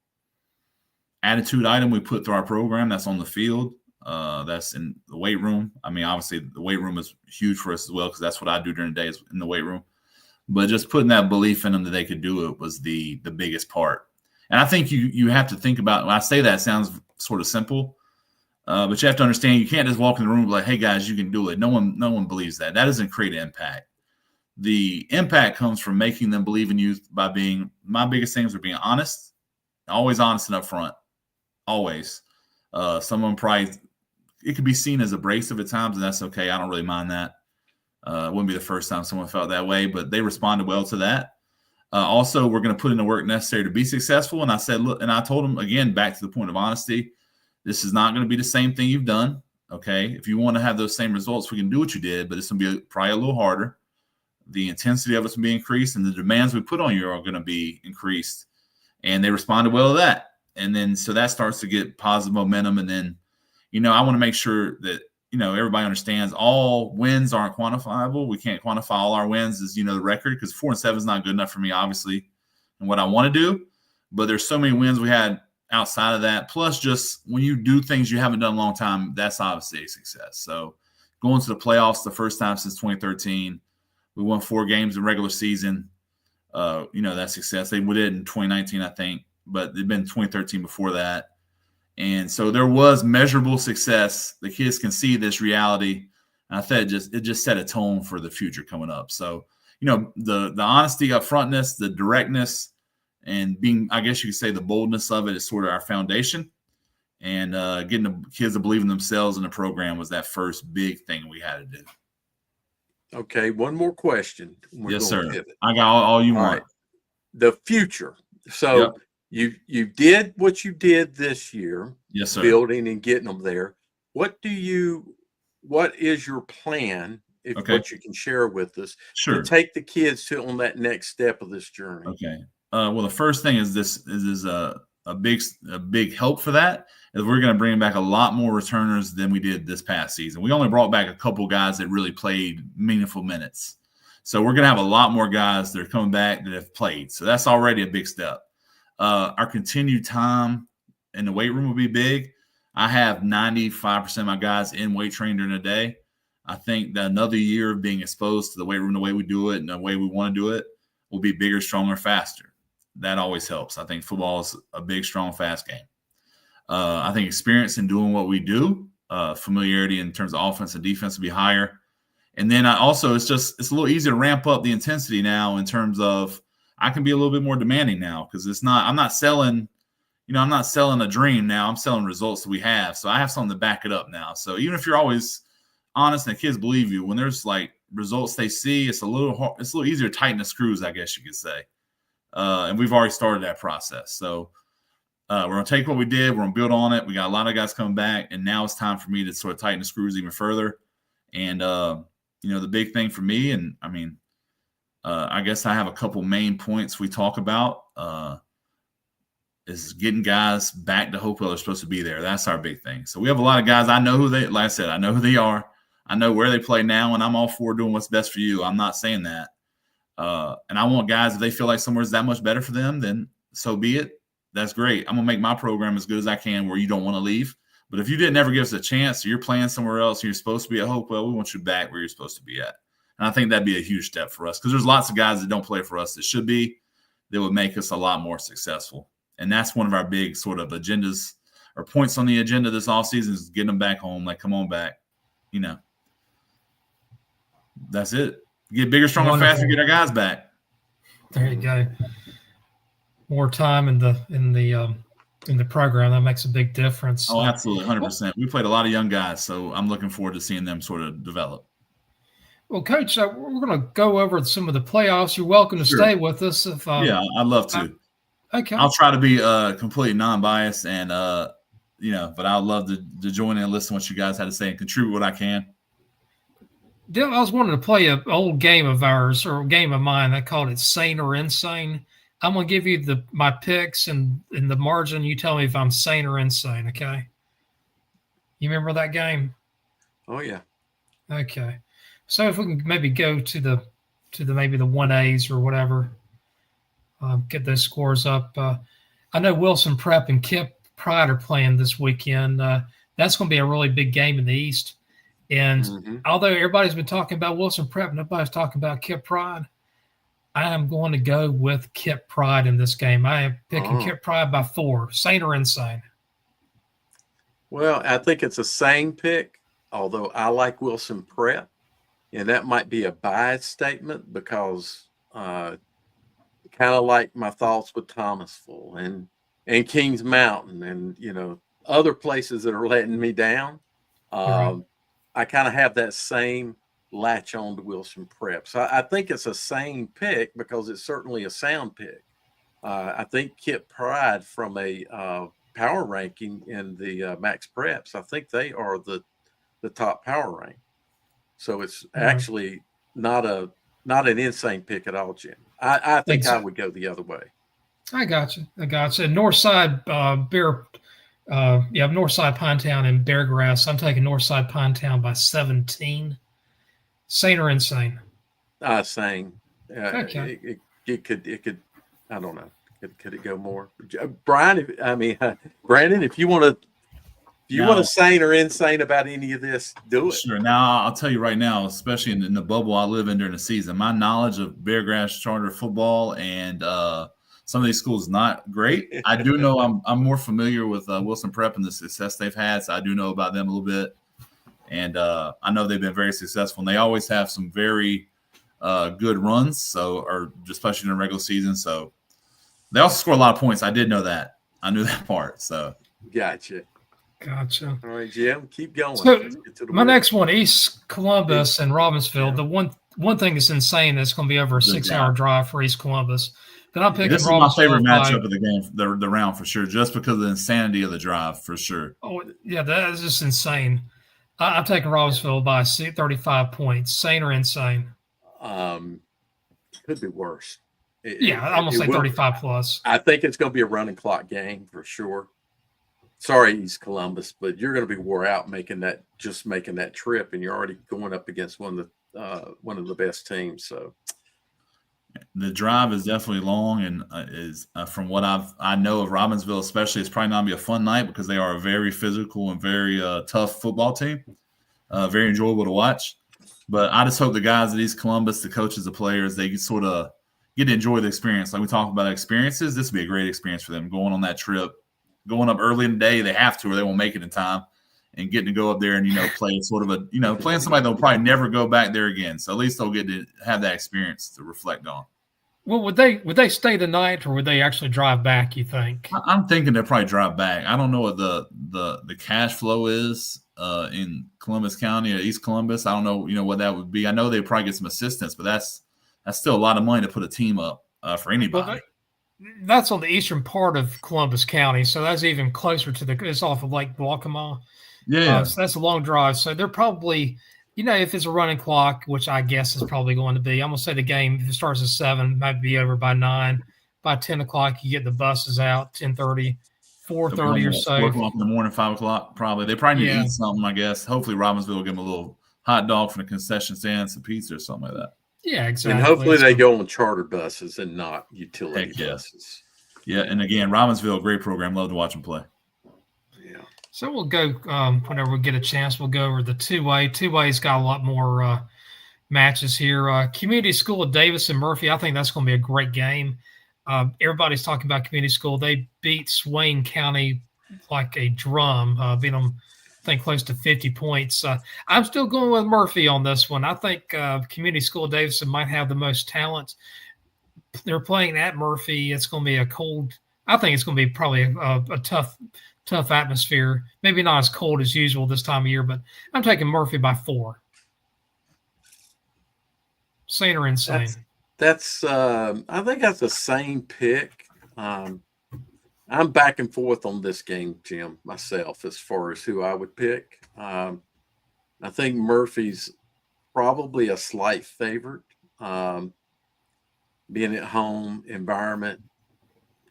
attitude item we put through our program that's on the field. That's in the weight room. I mean, obviously the weight room is huge for us as well, because that's what I do during the day is in the weight room. But just putting that belief in them that they could do it was the biggest part. And I think you have to think about, when I say that, it sounds sort of simple, but you have to understand you can't just walk in the room and be like, hey guys, you can do it. No one believes that. That doesn't create impact. The impact comes from making them believe in you by being, my biggest things are being honest, always honest and upfront, always. Someone probably, it could be seen as abrasive at times, and that's okay. I don't really mind that. It wouldn't be the first time someone felt that way, but they responded well to that. Also, we're going to put in the work necessary to be successful. And I said, look, and I told them again, back to the point of honesty, this is not going to be the same thing you've done. Okay. If you want to have those same results, we can do what you did, but it's going to be probably a little harder. The intensity of it's going to be increased, and the demands we put on you are going to be increased. And they responded well to that. And then, so that starts to get positive momentum. And then, I want to make sure that, everybody understands all wins aren't quantifiable. We can't quantify all our wins as, the record, because 4-7 is not good enough for me, obviously, and what I want to do. But there's so many wins we had outside of that. Plus, just when you do things you haven't done in a long time, that's obviously a success. So going to the playoffs the first time since 2013, we won 4 games in regular season. That's success. They did in 2019, I think, but it'd been 2013 before that. And so there was measurable success. The kids can see this reality. And I thought it just set a tone for the future coming up. So, the honesty, upfrontness, the directness, and being, I guess you could say, the boldness of it is sort of our foundation. And getting the kids to believe in themselves in the program was that first big thing we had to do. Okay, one more question. Yes, sir. I got all you want. Right. The future. So, yep. You did what you did this year, yes, sir. Building and getting them there. What is your plan, what you can share with us, sure, to take the kids on that next step of this journey? Okay. Well, the first thing is a big help for that is we're going to bring back a lot more returners than we did this past season. We only brought back a couple guys that really played meaningful minutes. So we're going to have a lot more guys that are coming back that have played. So that's already a big step. Our continued time in the weight room will be big. I have 95% of my guys in weight training during the day. I think that another year of being exposed to the weight room, the way we do it, and the way we want to do it, will be bigger, stronger, faster. That always helps. I think football is a big, strong, fast game. I think experience in doing what we do, familiarity in terms of offense and defense will be higher. And then it's a little easier to ramp up the intensity now in terms of I can be a little bit more demanding now because I'm not selling a dream now. I'm selling results that we have. So I have something to back it up now. So even if you're always honest and the kids believe you, when there's like results they see, it's a little easier to tighten the screws, I guess you could say. And we've already started that process. So we're going to take what we did. We're going to build on it. We got a lot of guys coming back. And now it's time for me to sort of tighten the screws even further. And, the big thing for me, and I mean, I guess I have a couple main points we talk about, is getting guys back to Hopewell are supposed to be there. That's our big thing. So we have a lot of guys. I know like I said, I know who they are. I know where they play now, and I'm all for doing what's best for you. I'm not saying that. And I want guys, if they feel like somewhere's that much better for them, then so be it. That's great. I'm going to make my program as good as I can where you don't want to leave. But if you didn't ever give us a chance, or you're playing somewhere else, and you're supposed to be at Hopewell, we want you back where you're supposed to be at. And I think that'd be a huge step for us because there's lots of guys that don't play for us that should be, that would make us a lot more successful. And that's one of our big sort of agendas or points on the agenda this offseason is getting them back home. Like, come on back. That's it. Get bigger, stronger, faster, get our guys back. There you go. More time in the program, that makes a big difference. Oh, absolutely, 100%. We played a lot of young guys, so I'm looking forward to seeing them sort of develop. Well, Coach, we're going to go over some of the playoffs. You're welcome to stay with us. Yeah, I'd love to. Okay. I'll try to be completely non-biased and, but I'd love to join in and listen to what you guys had to say and contribute what I can. Dale, I was wanting to play an old game of ours or a game of mine. I called it Sane or Insane. I'm going to give you my picks and in the margin. You tell me if I'm sane or insane, okay? You remember that game? Oh, yeah. Okay. So if we can maybe go to the maybe the 1As or whatever, get those scores up. I know Wilson Prep and Kip Pride are playing this weekend. That's going to be a really big game in the East. And although everybody's been talking about Wilson Prep, nobody's talking about Kip Pride. I am going to go with Kip Pride in this game. I am picking Kip Pride by 4. Sane or insane? Well, I think it's a sane pick, although I like Wilson Prep. And that might be a biased statement because kind of like my thoughts with Thomasville and Kings Mountain and, other places that are letting me down. I kind of have that same latch on to Wilson Prep. So I think it's a sane pick because it's certainly a sound pick. I think Kip Pride from a power ranking in the Max Preps, I think they are the top power rank. So it's actually not an insane pick at all, Jim. I think I would go the other way. I got you. Northside Northside Pinetown and Beargrass. I'm taking Northside Pinetown by 17. Sane or insane? Sane. Okay. It could. I don't know. Could it go more? Brian, Brandon, if you want to sane or insane about any of this, do it. Sure. Now I'll tell you right now, especially in the bubble I live in during the season, my knowledge of Beargrass charter football and some of these schools is not great. I do know I'm more familiar with Wilson Prep and the success they've had, so I do know about them a little bit. And I know they've been very successful, and they always have some very good runs, or especially in the regular season. So they also score a lot of points. I did know that. I knew that part. So Gotcha. All right, Jim, keep going. So my next one, East Columbus and Robbinsville. Yeah. The one thing that's insane that's going to be over a 6-hour drive for East Columbus. But I'm picking. This is my favorite matchup of the game, the round for sure, just because of the insanity of the drive for sure. Oh yeah, that is just insane. I'm taking Robbinsville by 35 points. Sane or insane? Could be worse. I'm going to say 35 plus. I think it's going to be a running clock game for sure. Sorry, East Columbus, but you're going to be wore out making that trip, and you're already going up against one of the best teams. So the drive is definitely long, and is from what I know of Robbinsville, especially, it's probably not going to be a fun night because they are a very physical and very tough football team. very enjoyable to watch. But I just hope the guys at East Columbus, the coaches, the players, they sort of get to enjoy the experience. Like we talk about experiences, this would be a great experience for them going on that trip, going up early in the day. They have to, or they won't make it in time, and getting to go up there and, play sort of a, playing somebody they'll probably never go back there again. So at least they'll get to have that experience to reflect on. Well, would they stay the night, or would they actually drive back, you think? I'm thinking they'll probably drive back. I don't know what the cash flow is in Columbus County or East Columbus. I don't know, what that would be. I know they probably get some assistance, but that's still a lot of money to put a team up for anybody. Well, that's on the eastern part of Columbus County, so that's even closer to it's off of Lake Waccamaw. Yeah. So that's a long drive. So they're probably, if it's a running clock, which I guess is probably going to be, I'm going to say the game, if it starts at 7, might be over by 9. By 10 o'clock, you get the buses out, 10:30, 4:30 or so. 4 o'clock in the morning, 5 o'clock, probably. They probably need to eat something, I guess. Hopefully Robbinsville will give them a little hot dog from the concession stand, some pizza or something like that. Yeah, exactly. And hopefully they go on charter buses and not utility buses. Yeah, and again, Robbinsville, great program. Love to watch them play. Yeah. So we'll go whenever we get a chance. We'll go over the 2A. 2A's got a lot more matches here. Community School of Davis and Murphy. I think that's going to be a great game. Everybody's talking about Community School. They beat Swain County like a drum. Beat them, I think, close to 50 points. I'm still going with Murphy on this one. I think Community School of Davidson might have the most talent. They're playing at Murphy. It's going to be I think it's going to be probably a tough atmosphere. Maybe not as cold as usual this time of year, but I'm taking Murphy by 4. Sane or insane? That's I think that's the same pick. I'm back and forth on this game, Jim, myself, as far as who I would pick. I think Murphy's probably a slight favorite. Being at home, environment,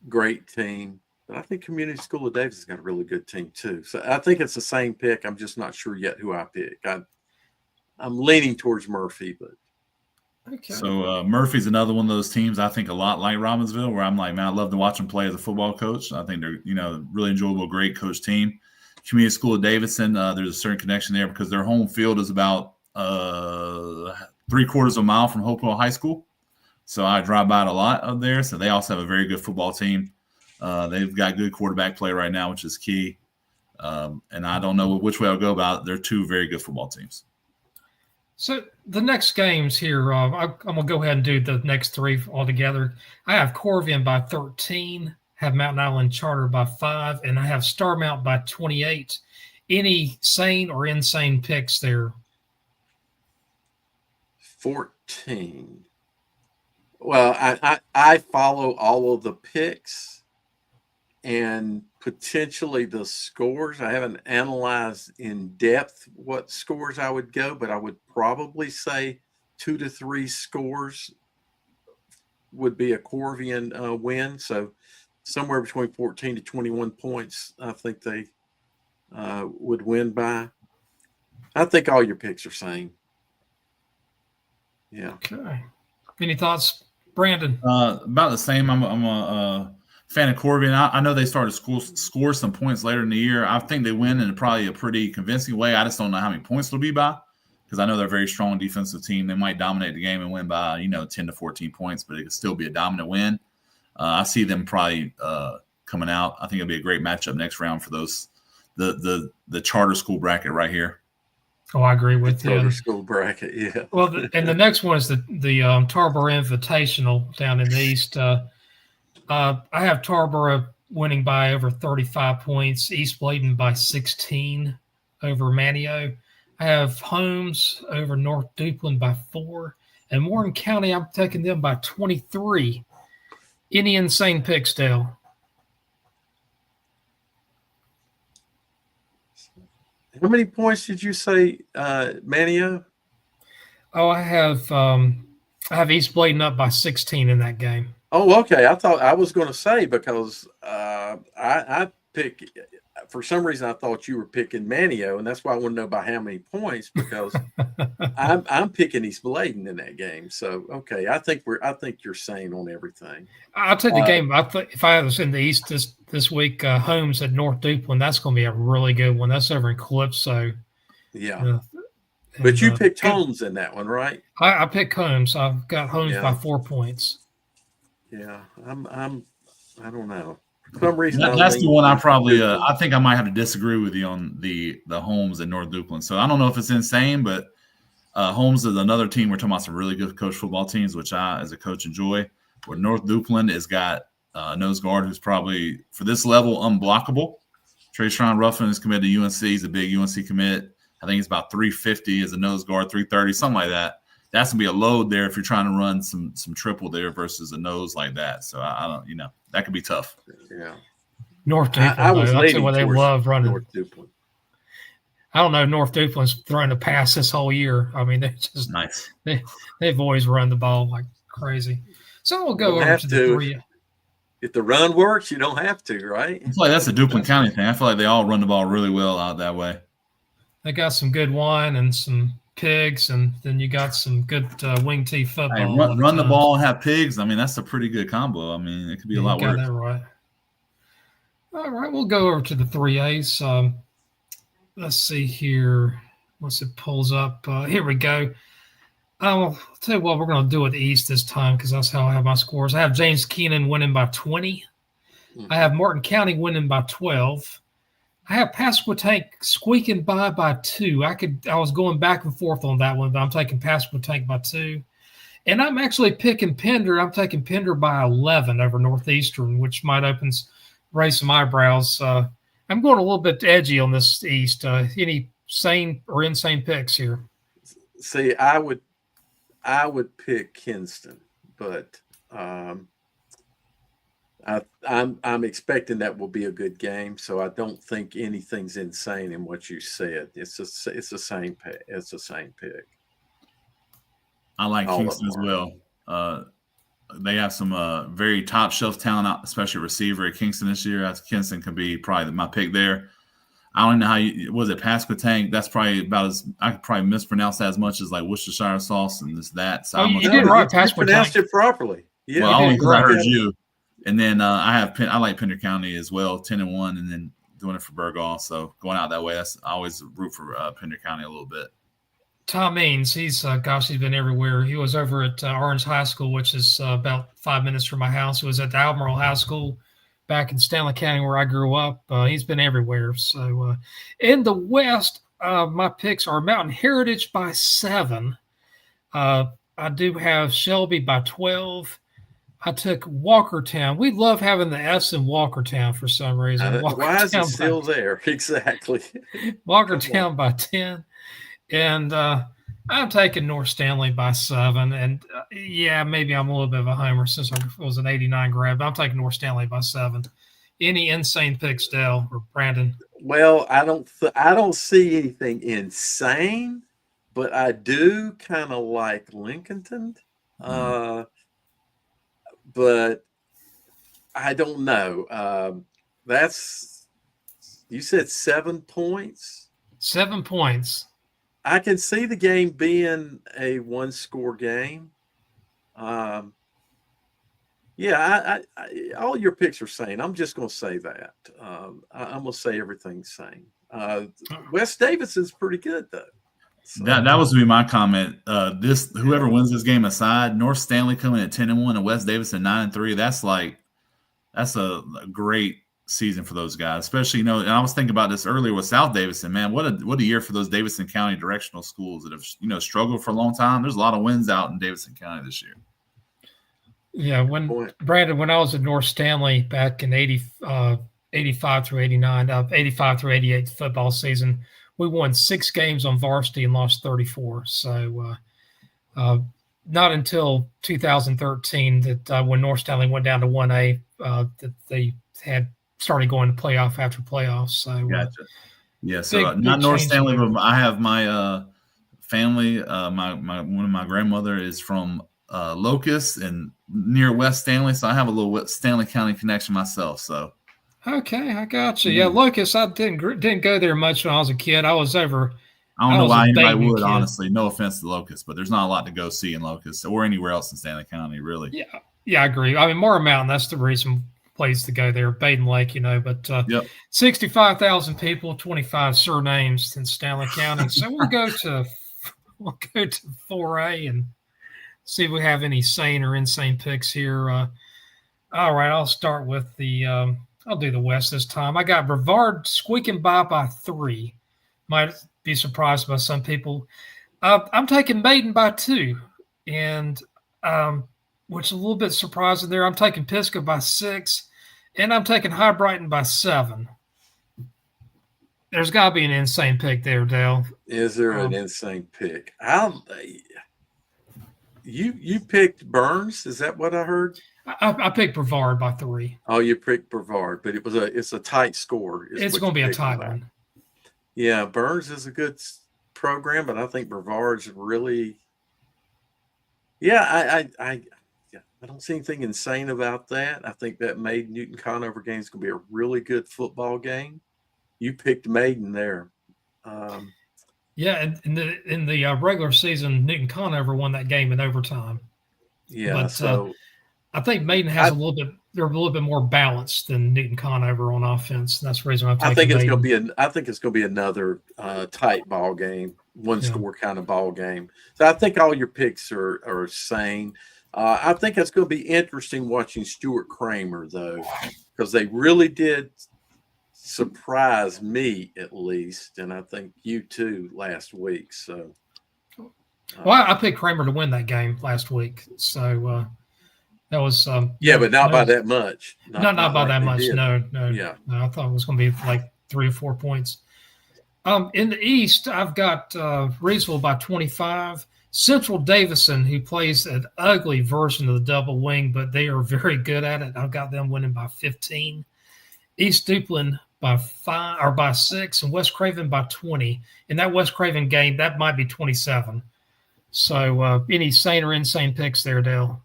great team. But I think Community School of Davis has got a really good team too. So I think it's the same pick. I'm just not sure yet who I pick. I'm leaning towards Murphy, but. Okay. So Murphy's another one of those teams I think a lot like Robbinsville, where I'm like, man, I love to watch them play as a football coach. I think they're, really enjoyable, great coach team. Community School of Davidson, there's a certain connection there because their home field is about 3/4 of a mile from Hopewell High School. So I drive by it a lot up there. So they also have a very good football team. They've got good quarterback play right now, which is key. And I don't know which way I'll go about it. They're 2 very good football teams. So the next games here, I'm going to go ahead and do the next 3 altogether. I have Corvian by 13, have Mountain Island Charter by 5, and I have Starmount by 28. Any sane or insane picks there? 14. Well, I follow all of the picks and potentially the scores. I haven't analyzed in depth what scores I would go, but I would probably say 2 to 3 scores would be a Corvian win. So somewhere between 14 to 21 points, I think they would win by. I think all your picks are same. Yeah. Okay. Any thoughts, Brandon? About the same. I'm a fan of Corvian. I know they started to score some points later in the year. I think they win in probably a pretty convincing way. I just don't know how many points it'll be by because I know they're a very strong defensive team. They might dominate the game and win by 10 to 14 points, but it could still be a dominant win. I see them probably coming out. I think it'll be a great matchup next round for those the charter school bracket right here. Oh, I agree with you. Charter school bracket, yeah. Well, and the next one is the Tarboro Invitational down in the East. I have Tarboro winning by over 35 points, East Bladen by 16 over Manio. I have Holmes over North Duplin by 4. And Warren County, I'm taking them by 23. Any insane picks, Dale? How many points did you say, Manio? Oh, I have East Bladen up by 16 in that game. Oh, okay. I thought I was going to say because I pick for some reason I thought you were picking Manio, and that's why I want to know by how many points because I'm picking East Bladen in that game. So okay, I think you're sane on everything. I'll take the game. If I was in the East this week, Holmes at North Duplin, that's going to be a really good one. That's over in Calypso. Yeah. But you picked Holmes in that one, right? I picked Holmes. I've got Holmes by Yeah. 4 points. Yeah, I don't know. For some reason, that's the one I probably. I think I might have to disagree with you on the Holmes and North Duplin. So I don't know if it's insane, but Holmes is another team. We're talking about some really good coach football teams, which I, as a coach, enjoy. Where North Duplin has got a nose guard who's probably, for this level, unblockable. Trayshawn Ruffin is committed to UNC. He's a big UNC commit. I think he's about 350 as a nose guard, 330, something like that. That's gonna be a load there if you're trying to run some triple there versus a nose like that. So I don't, that could be tough. Yeah. North Duplin, I was that's what they love running. North Duplin. I don't know. North Duplin's throwing a pass this whole year. I mean, they're just nice. They've always run the ball like crazy. So we'll go over to the 3. If the run works, you don't have to, right? I feel like that's a Duplin County thing. I feel like they all run the ball really well out that way. They got some good wine and some pigs, and then you got some good wing tee football. Hey, run the ball and have pigs. I mean, that's a pretty good combo. I mean, it could be a lot worse. Got that right. All right, we'll go over to the 3As. Let's see here. Once it pulls up, here we go. I'll tell you what, we're going to do with the East this time because that's how I have my scores. I have James Keenan winning by 20. I have Martin County winning by 12. I have Pasquotank squeaking by 2. I was going back and forth on that one, but I'm taking Pasquotank by 2. And I'm actually picking Pender. I'm taking Pender by 11 over Northeastern, which might raise some eyebrows. I'm going a little bit edgy on this East. Any sane or insane picks here? See, I would pick Kinston, but I'm expecting that will be a good game, so I don't think anything's insane in what you said. It's the same pick. It's the same pick. I like Kingston as well. They have some very top shelf talent, especially receiver at Kingston this year. Kingston could be probably my pick there. I don't know how was it Pasquotank? That's probably about as I could probably mispronounce that as much as like Worcestershire sauce and that. So you did right, Pasquotank. You pronounced it properly. Yeah, well, only because I heard you. And then I like Pender County as well, 10-1, and then doing it for Burgaw. So going out that way, I always root for Pender County a little bit. Tom Means, he's been everywhere. He was over at Orange High School, which is about 5 minutes from my house. He was at the Albemarle High School back in Stanley County where I grew up. He's been everywhere. So in the West, my picks are Mountain Heritage by 7. I do have Shelby by 12. I took Walkertown. We love having the S in Walkertown for some reason. Why is it still there? Exactly. Walkertown by 10. And I'm taking North Stanley by 7. And maybe I'm a little bit of a homer since it was an 89 grab. But I'm taking North Stanley by 7. Any insane picks, Dale or Brandon? Well, I don't see anything insane, but I do kind of like Lincolnton. But I don't know. You said 7 points? 7 points. I can see the game being a one-score game. All your picks are sane. I'm just going to say that. I'm going to say everything's sane. West Davidson's pretty good, though. So, that was be my comment. Whoever wins this game aside, North Stanley coming at 10-1 and West Davidson 9-3. That's a great season for those guys, especially and I was thinking about this earlier with South Davidson. Man, what a year for those Davidson County directional schools that have struggled for a long time. There's a lot of wins out in Davidson County this year. Yeah, Brandon, when I was at North Stanley back in 85 through 89, 85 through 88 football season, we won 6 games on varsity and lost 34. So not until 2013 that when North Stanley went down to 1A that they had started going to playoff after playoffs. So gotcha. Yeah, so not North Stanley, but I have my family. One of my grandmother is from Locust and near West Stanley, so I have a little Stanley County connection myself. So. Okay, I got you. Yeah, Locust. I didn't go there much when I was a kid. I was over. I don't know why anybody would, honestly. No offense to Locust, but there's not a lot to go see in Locust or anywhere else in Stanley County, really. Yeah, I agree. I mean, Mara Mountain. That's the reason place to go there. Baden Lake, but 65,000 people, 25 surnames in Stanley County. So we'll go to we'll go to 4A and see if we have any sane or insane picks here. All right, I'll start with the I'll do the West this time. I got Brevard squeaking by 3. Might be surprised by some people. I'm taking Maiden by 2, and which is a little bit surprising there. I'm taking Pisgah by 6, and I'm taking High Brighton by 7. There's got to be an insane pick there, Dale. Is there an insane pick? You picked Burns? Is that what I heard? I picked Brevard by 3. Oh, you picked Brevard, but it's a tight score. It's going to be a tight one. Yeah, Burns is a good program, but I think Brevard's really. Yeah, I don't see anything insane about that. I think that Maiden Newton Conover game is going to be a really good football game. You picked Maiden there. Yeah, in the regular season, Newton Conover won that game in overtime. Yeah, but, so I think Maiden has they're a little bit more balanced than Newton Conover on offense. And that's the reason I think it's going to be another tight ball game, score kind of ball game. So I think all your picks are sane. I think it's going to be interesting watching Stuart Kramer though, because they really did surprise me at least, and I think you too last week. So, well, I picked Kramer to win that game last week. So. That was but not by that much. Not by that much. No. Yeah. No, I thought it was going to be like 3 or 4 points. In the East, I've got Reesville by 25. Central Davison, who plays an ugly version of the double wing, but they are very good at it. I've got them winning by 15. East Duplin by 5 or by 6, and West Craven by 20. In that West Craven game, that might be 27. So, any sane or insane picks there, Dale?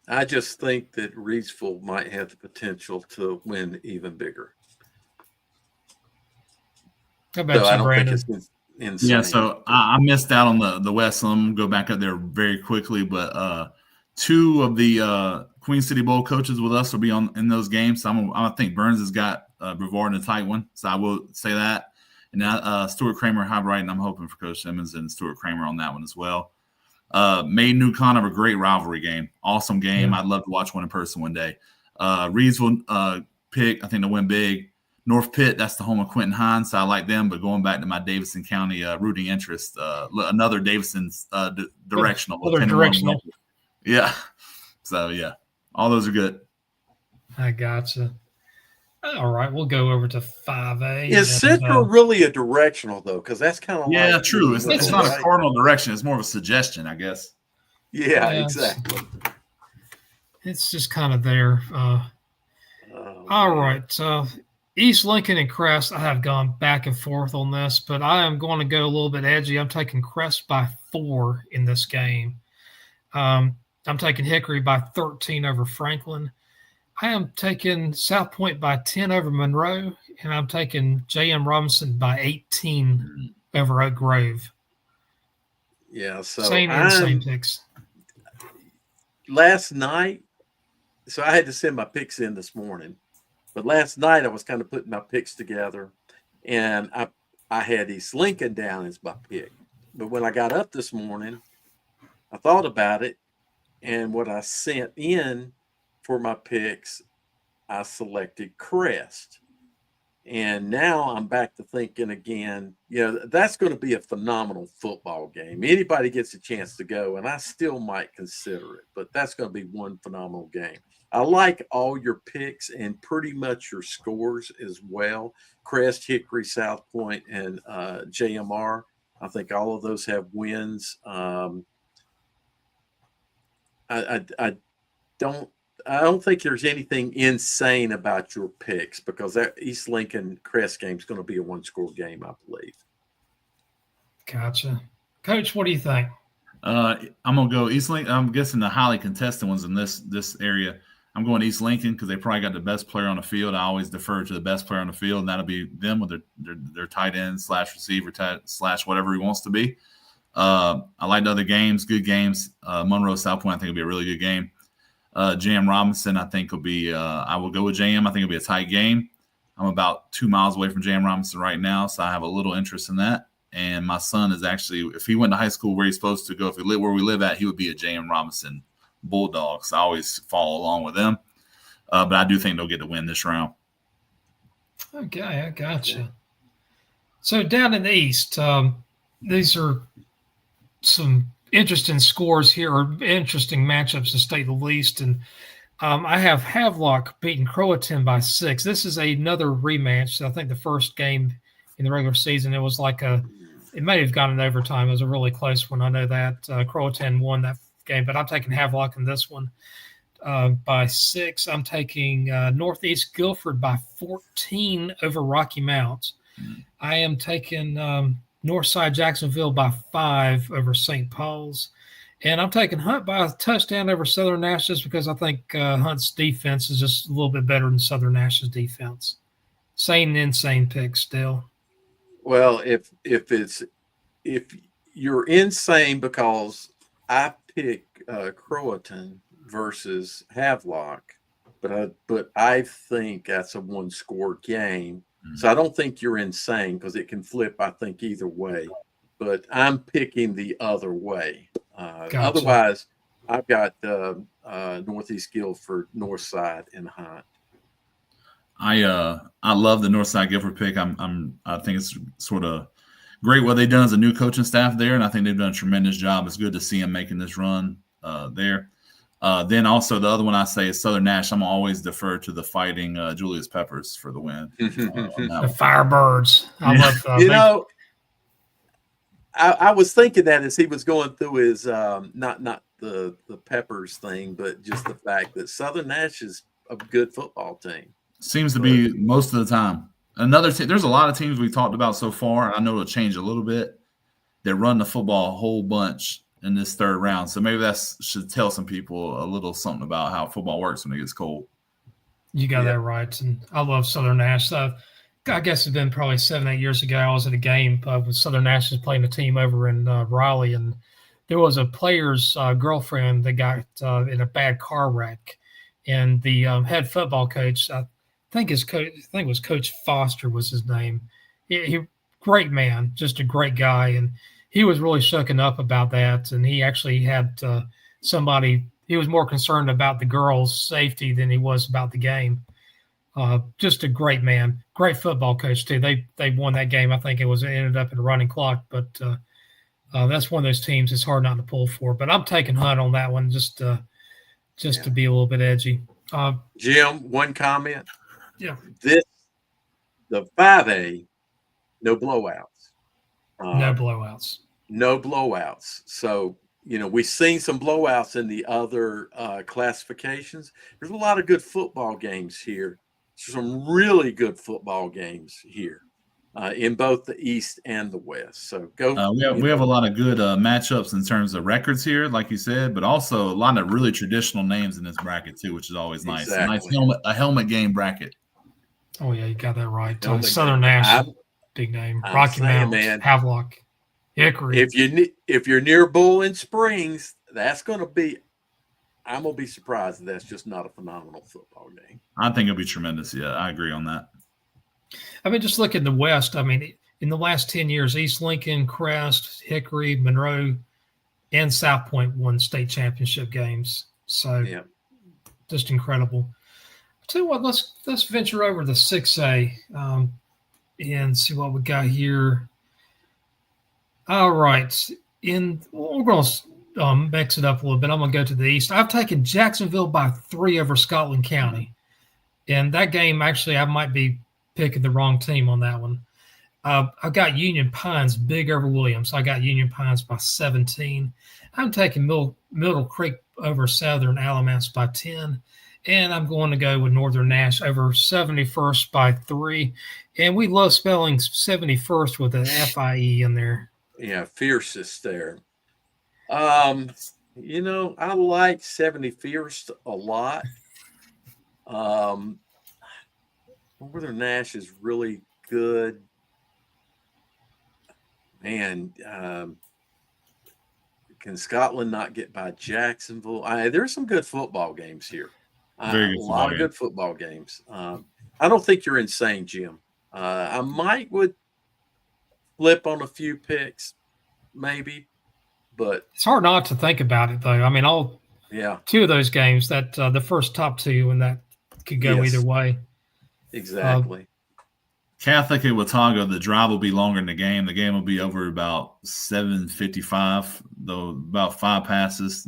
I just think that Reedsville might have the potential to win even bigger. How about you, Brandon? Think it's insane. Yeah, so I missed out on the West, so I'm going to go back up there very quickly. But 2 of the Queen City Bowl coaches with us will be in those games. So I think Burns has got Brevard in a tight one, so I will say that. And now Stuart Kramer, High Brighton, I'm hoping for Coach Simmons and Stuart Kramer on that one as well. Made New Conover a great rivalry game. Awesome game. Yeah. I'd love to watch one in person one day. Reedsville pick, I think they'll win big. North Pitt, that's the home of Quentin Hines, so I like them. But going back to my Davidson County rooting interest, another Davidson's directional. Another directional. Yeah. So, yeah, all those are good. I gotcha. All right, we'll go over to 5A. Is Central really a directional, though? Because that's kind of true. It's not a cardinal direction. It's more of a suggestion, I guess. Yeah, exactly. It's just kind of there. All right. East Lincoln and Crest, I have gone back and forth on this, but I am going to go a little bit edgy. I'm taking Crest by 4 in this game. I'm taking Hickory by 13 over Franklin. I am taking South Point by 10 over Monroe, and I'm taking J.M. Robinson by 18 over Oak Grove. Yeah, so same picks. Last night, so I had to send my picks in this morning, but last night I was kind of putting my picks together, and I had East Lincoln down as my pick. But when I got up this morning, I thought about it, and what I sent in for my picks, I selected Crest. And now I'm back to thinking again, that's going to be a phenomenal football game. Anybody gets a chance to go, and I still might consider it, but that's going to be one phenomenal game. I like all your picks and pretty much your scores as well. Crest, Hickory, South Point, and JMR. I think all of those have wins. I don't think there's anything insane about your picks because that East Lincoln Crest game is going to be a 1-score game, I believe. Gotcha. Coach, what do you think? I'm going to go East Lincoln. I'm guessing the highly contested ones in this area. I'm going East Lincoln because they probably got the best player on the field. I always defer to the best player on the field, and that'll be them with their tight end / receiver / whatever he wants to be. I like the other games, good games. Monroe, South Point, I think will be a really good game. J.M. Robinson, I think will be I will go with J.M. I think it'll be a tight game. I'm about 2 miles away from J.M. Robinson right now, so I have a little interest in that. And my son is actually, if he went to high school where he's supposed to go, if he lived where we live at, he would be a J.M. Robinson Bulldog. So I always follow along with them. But I do think they'll get the win this round. Okay, I gotcha. So down in the East, these are some interesting scores here, or interesting matchups to state the least. And I have Havelock beating Croatan by 6. This is another rematch. I think the first game in the regular season, it was like it may have gone in overtime. It was a really close one. I know that Croatan won that game, but I'm taking Havelock in this one by 6. I'm taking Northeast Guilford by 14 over Rocky Mount. I am taking Northside Jacksonville by 5 over St. Paul's. And I'm taking Hunt by a touchdown over Southern Nash just because I think Hunt's defense is just a little bit better than Southern Nash's defense. Same insane pick still. Well, if you're insane because I pick Croatan versus Havelock, but I think that's a 1-score game. So I don't think you're insane because it can flip, I think, either way. But I'm picking the other way. Gotcha. Otherwise, I've got Northeast Guilford, Northside, and Hunt. I love the Northside Guilford pick. I think it's sort of great what they've done as a new coaching staff there, and I think they've done a tremendous job. It's good to see them making this run there. Then also the other one I say is Southern Nash. I'm always defer to the Fighting Julius Peppers for the win. The Firebirds. I love I was thinking that as he was going through his not the Peppers thing, but just the fact that Southern Nash is a good football team. Seems to be most of the time. Another team. There's a lot of teams we talked about so far, and I know it'll change a little bit. That run the football a whole bunch in this third round, so maybe that should tell some people a little something about how football works when it gets cold. You got that right, and I love Southern Nash. I guess it's been probably 7-8 years ago. I was at a game with Southern Nash playing a team over in Raleigh, and there was a player's girlfriend that got in a bad car wreck, and the head football coach, I think it was Coach Foster was his name. He great man, just a great guy, and he was really shooken up about that. And he actually had somebody. He was more concerned about the girls' safety than he was about the game. Just a great man, great football coach too. They won that game. I think it ended up in a running clock, but that's one of those teams it's hard not to pull for. But I'm taking Hunt on that one just to be a little bit edgy. Jim, one comment. Yeah. The 5A, no blowouts. No blowouts. No blowouts. So, we've seen some blowouts in the other classifications. There's a lot of good football games here. Some really good football games here in both the East and the West. So we have a lot of good matchups in terms of records here, like you said, but also a lot of really traditional names in this bracket too, which is always nice. Exactly. A helmet game bracket. Oh yeah, you got that right. Southern Nash, big name. Rocky Mount, Havelock, Hickory. If you're near Bowling Springs, that's going to be. I'm going to be surprised that that's just not a phenomenal football game. I think it'll be tremendous. Yeah, I agree on that. I mean, just look at the West. I mean, in the last 10 years, East Lincoln, Crest, Hickory, Monroe, and South Point won state championship games. So, just incredible. I'll tell you what, let's venture over to 6A and see what we got here. All right. We're going to mix it up a little bit. I'm going to go to the East. I've taken Jacksonville by 3 over Scotland County. And that game, actually, I might be picking the wrong team on that one. I've got Union Pines big over Williams. I got Union Pines by 17. I'm taking Middle Creek over Southern Alamance by 10. And I'm going to go with Northern Nash over 71st by 3. And we love spelling 71st with an FIE in there. Yeah, fiercest there. I like 71st a lot. Northern Nash is really good. Man, can Scotland not get by Jacksonville? There's some good football games here. A lot of good football games. I don't think you're insane, Jim. I might would flip on a few picks, maybe, but It's hard not to think about it, though. I mean, all yeah, two of those games, that the first top two, and that could go either yes, way. exactly. Catholic at Watauga, the drive will be longer than the game. The game will be over about 7:55, though about 5 passes.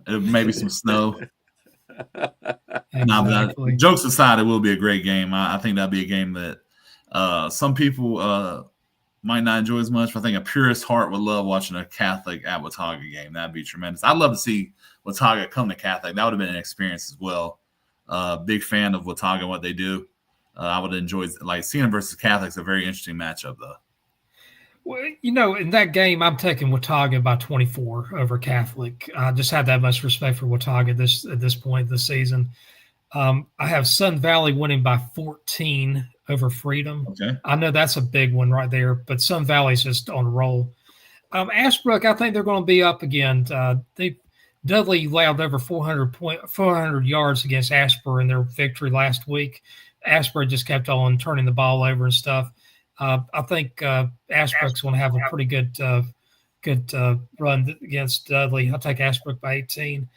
Maybe some snow. Exactly. Jokes aside, it will be a great game. I think that'll be a game that some people might not enjoy as much, but I think a purist heart would love watching a Catholic at Watauga game. That'd be tremendous. I'd love to see Watauga come to Catholic. That would have been an experience as well. Big fan of Watauga and what they do. I would enjoy seeing them versus Catholics. A very interesting matchup, though. Well, in that game, I'm taking Watauga by 24 over Catholic. I just have that much respect for Watauga at this point of the season. I have Sun Valley winning by 14 over Freedom. Okay. I know that's a big one right there, but Sun Valley's just on a roll. Ashbrook, I think they're going to be up again. Dudley allowed over 400 yards against Asper in their victory last week. Asper just kept on turning the ball over and stuff. I think Ashbrook's going to have a pretty good run against Dudley. I'll take Ashbrook by 18.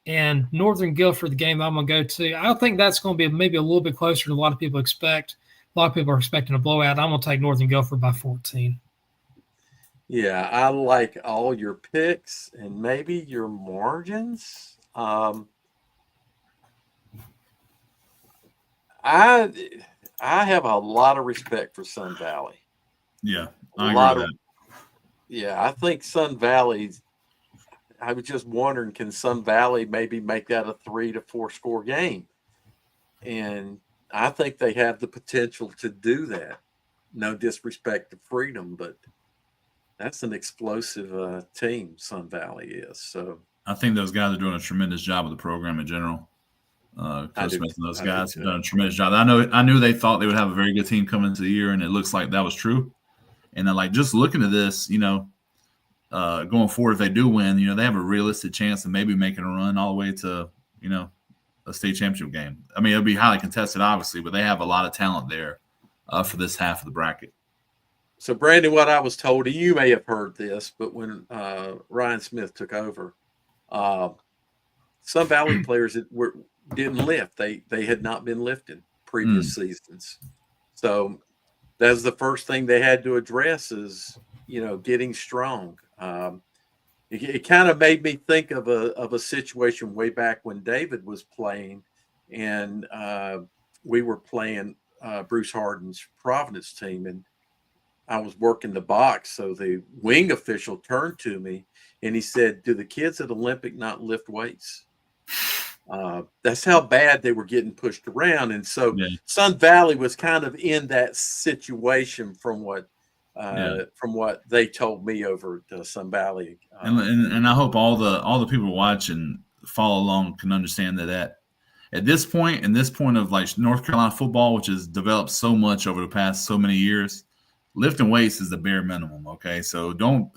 And Northern Guilford, the game I'm going to go to, I think that's going to be maybe a little bit closer than a lot of people expect. A lot of people are expecting a blowout. I'm going to take Northern Guilford by 14. Yeah, I like all your picks and maybe your margins. I have a lot of respect for Sun Valley. Yeah, I agree with that. Yeah, I think Sun Valley. I was just wondering, can Sun Valley maybe make that a 3 to 4 score game? And I think they have the potential to do that. No disrespect to Freedom, but that's an explosive team, Sun Valley is. So I think those guys are doing a tremendous job with the program in general. Coach Smith and those guys have done a tremendous job. I knew they thought they would have a very good team coming into the year, and it looks like that was true. And then, just looking at this, going forward, if they do win, they have a realistic chance of maybe making a run all the way to, a state championship game. I mean, it'll be highly contested, obviously, but they have a lot of talent there for this half of the bracket. So, Brandon, what I was told, and you may have heard this, but when Ryan Smith took over, some Valley players didn't lift. They had not been lifting previous seasons. So that's the first thing they had to address is, getting strong. It kind of made me think of a situation way back when David was playing, and we were playing Bruce Harden's Providence team, and I was working the box. So the wing official turned to me and he said, "Do the kids at Olympic not lift weights?" That's how bad they were getting pushed around. And so Sun Valley was kind of in that situation from what they told me over at Sun Valley. And I hope all the people watching follow along can understand that at this point, of North Carolina football, which has developed so much over the past so many years, lifting weights is the bare minimum. Okay, so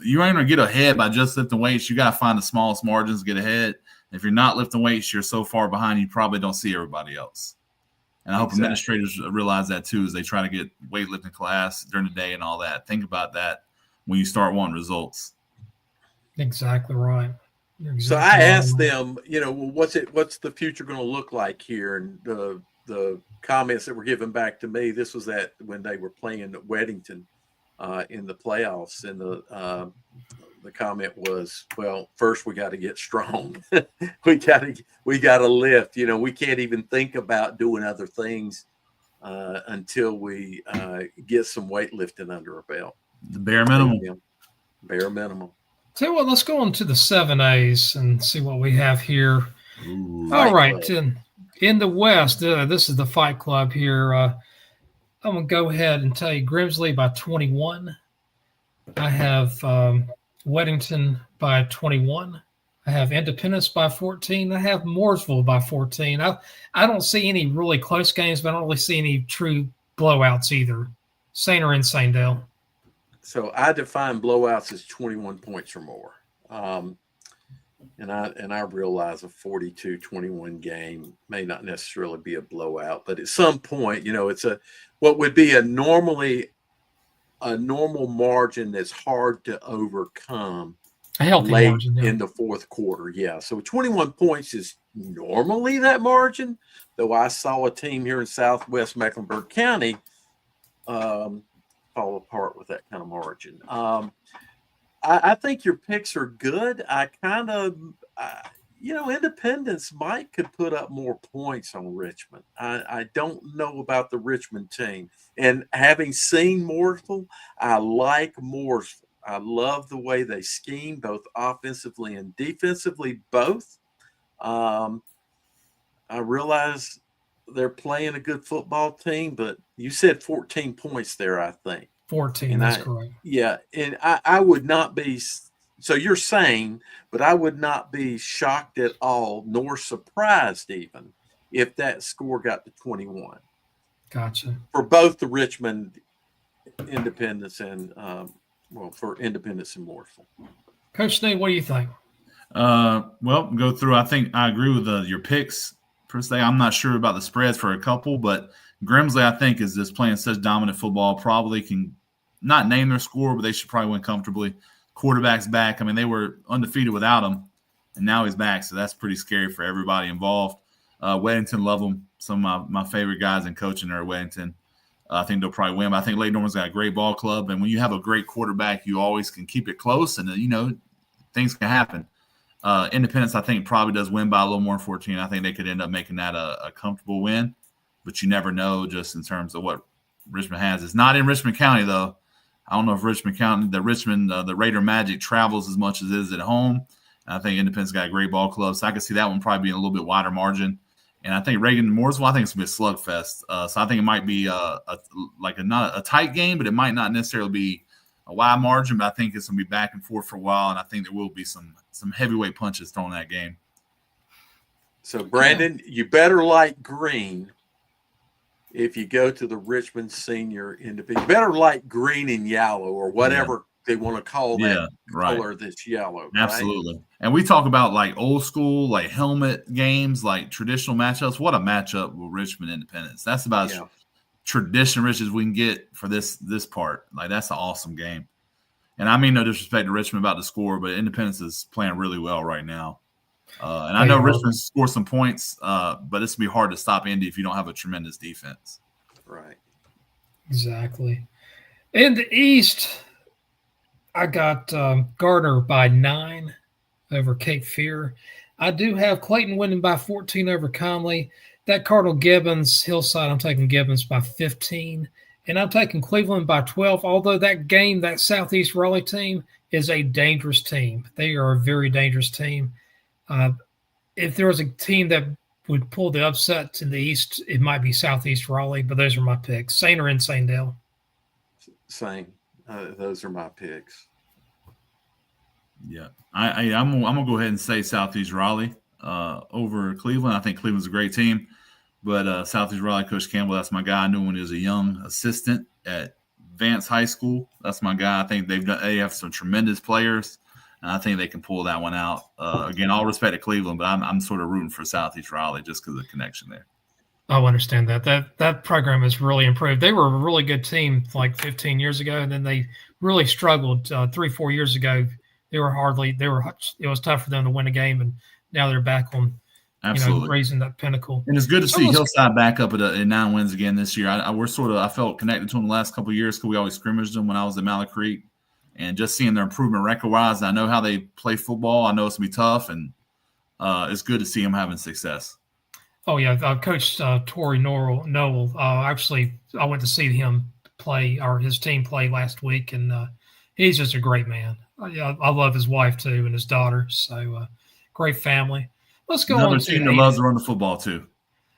you ain't gonna get ahead by just lifting weights. You gotta find the smallest margins to get ahead. If you're not lifting weights, you're so far behind you probably don't see everybody else. And I hope administrators realize that too as they try to get weightlifting class during the day and all that. Think about that when you start wanting results. Exactly right. So I asked them, what's the future going to look like here? And the comments that were given back to me, this was when they were playing at Weddington in the playoffs, and the comment was, well, first we got to get strong. we got to lift. We can't even think about doing other things until we get some weightlifting under our belt. The bare minimum. Bare minimum. Tell you what, let's go on to the 7As and see what we have here. Ooh, all right. In the West, this is the Fight Club here. I'm going to go ahead and tell you Grimsley by 21. I have Weddington by 21. I have Independence by 14. I have Mooresville by 14. I don't see any really close games, but I don't really see any true blowouts either. Saint or Saindale. So I define blowouts as 21 points or more. And I realize a 42-21 game may not necessarily be a blowout, but at some point, it's what would be a normally a normal margin that's hard to overcome A healthy late margin, yeah. in the fourth quarter. Yeah. So 21 points is normally that margin, though I saw a team here in Southwest Mecklenburg County fall apart with that kind of margin. I think your picks are good. I kind of, Independence could put up more points on Richmond. I don't know about the Richmond team. And having seen Mooresville, I like Mooresville. I love the way they scheme, both offensively and defensively, both. I realize they're playing a good football team, but you said 14 points there, I think. 14, and that's correct. Yeah, and I would not be – so you're saying, but I would not be shocked at all, nor surprised even, if that score got to 21. Gotcha. For both the Richmond Independence and, for Independence and Mooresville. Coach Sneed, what do you think? Well, go through. I think I agree with your picks per se. I'm not sure about the spreads for a couple, but Grimsley, I think, is just playing such dominant football. Probably can not name their score, but they should probably win comfortably. Quarterback's back. I mean, they were undefeated without him, and now he's back, so that's pretty scary for everybody involved. Weddington, love them. Some of my favorite guys in coaching are at Weddington. I think they'll probably win. But I think Lake Norman's got a great ball club, and when you have a great quarterback, you always can keep it close, and things can happen. Independence, I think, probably does win by a little more than 14. I think they could end up making that a comfortable win, but you never know just in terms of what Richmond has. It's not in Richmond County, though. I don't know if Richmond County, the Raider Magic travels as much as it is at home. And I think Independence got a great ball club, so I could see that one probably being a little bit wider margin. And I think Reagan Mooresville, I think it's going to be a slugfest. So I think it might be not a tight game, but it might not necessarily be a wide margin. But I think it's going to be back and forth for a while, and I think there will be some heavyweight punches thrown in that game. So, Brandon, you better like green if you go to the Richmond Senior Independent. You better like green and yellow or whatever they want to call that color that's yellow. Absolutely. Right? And we talk about like old school, like helmet games, like traditional matchups. What a matchup with Richmond Independence. That's about as tradition rich as we can get for this part. Like, that's an awesome game. And I mean no disrespect to Richmond about the score, but Independence is playing really well right now. And I know Richmond scored some points, but it's going to be hard to stop Indy if you don't have a tremendous defense. Right. Exactly. In the East, I got Gardner by 9 over Cape Fear. I do have Clayton winning by 14 over Conley. That Cardinal Gibbons, Hillside, I'm taking Gibbons by 15. And I'm taking Cleveland by 12, although that game, that Southeast Raleigh team, is a dangerous team. They are a very dangerous team. If there was a team that would pull the upsets in the East, it might be Southeast Raleigh, but those are my picks. Saint or Insane, Dale? Same. Those are my picks. Yeah. I'm going to go ahead and say Southeast Raleigh over Cleveland. I think Cleveland's a great team, but Southeast Raleigh, Coach Campbell, that's my guy. I knew when he was a young assistant at Vance High School. That's my guy. I think they have some tremendous players. And I think they can pull that one out. Again, all respect to Cleveland, but I'm sort of rooting for Southeast Raleigh just because of the connection there. I understand that. That program has really improved. They were a really good team like 15 years ago, and then they really struggled 3-4 years ago. It was tough for them to win a game, and now they're back on raising that pinnacle. And it's good to see Hillside back up at 9 wins again this year. I felt connected to them the last couple of years because we always scrimmaged them when I was at Mallard Creek. And just seeing their improvement record-wise, I know how they play football. I know it's going to be tough, and it's good to see them having success. Oh, yeah. Coach Torrey Noel, actually, I went to see him play, or his team play last week, and he's just a great man. I love his wife, too, and his daughter. So, great family. Let's go on to team that loves to run the football, too.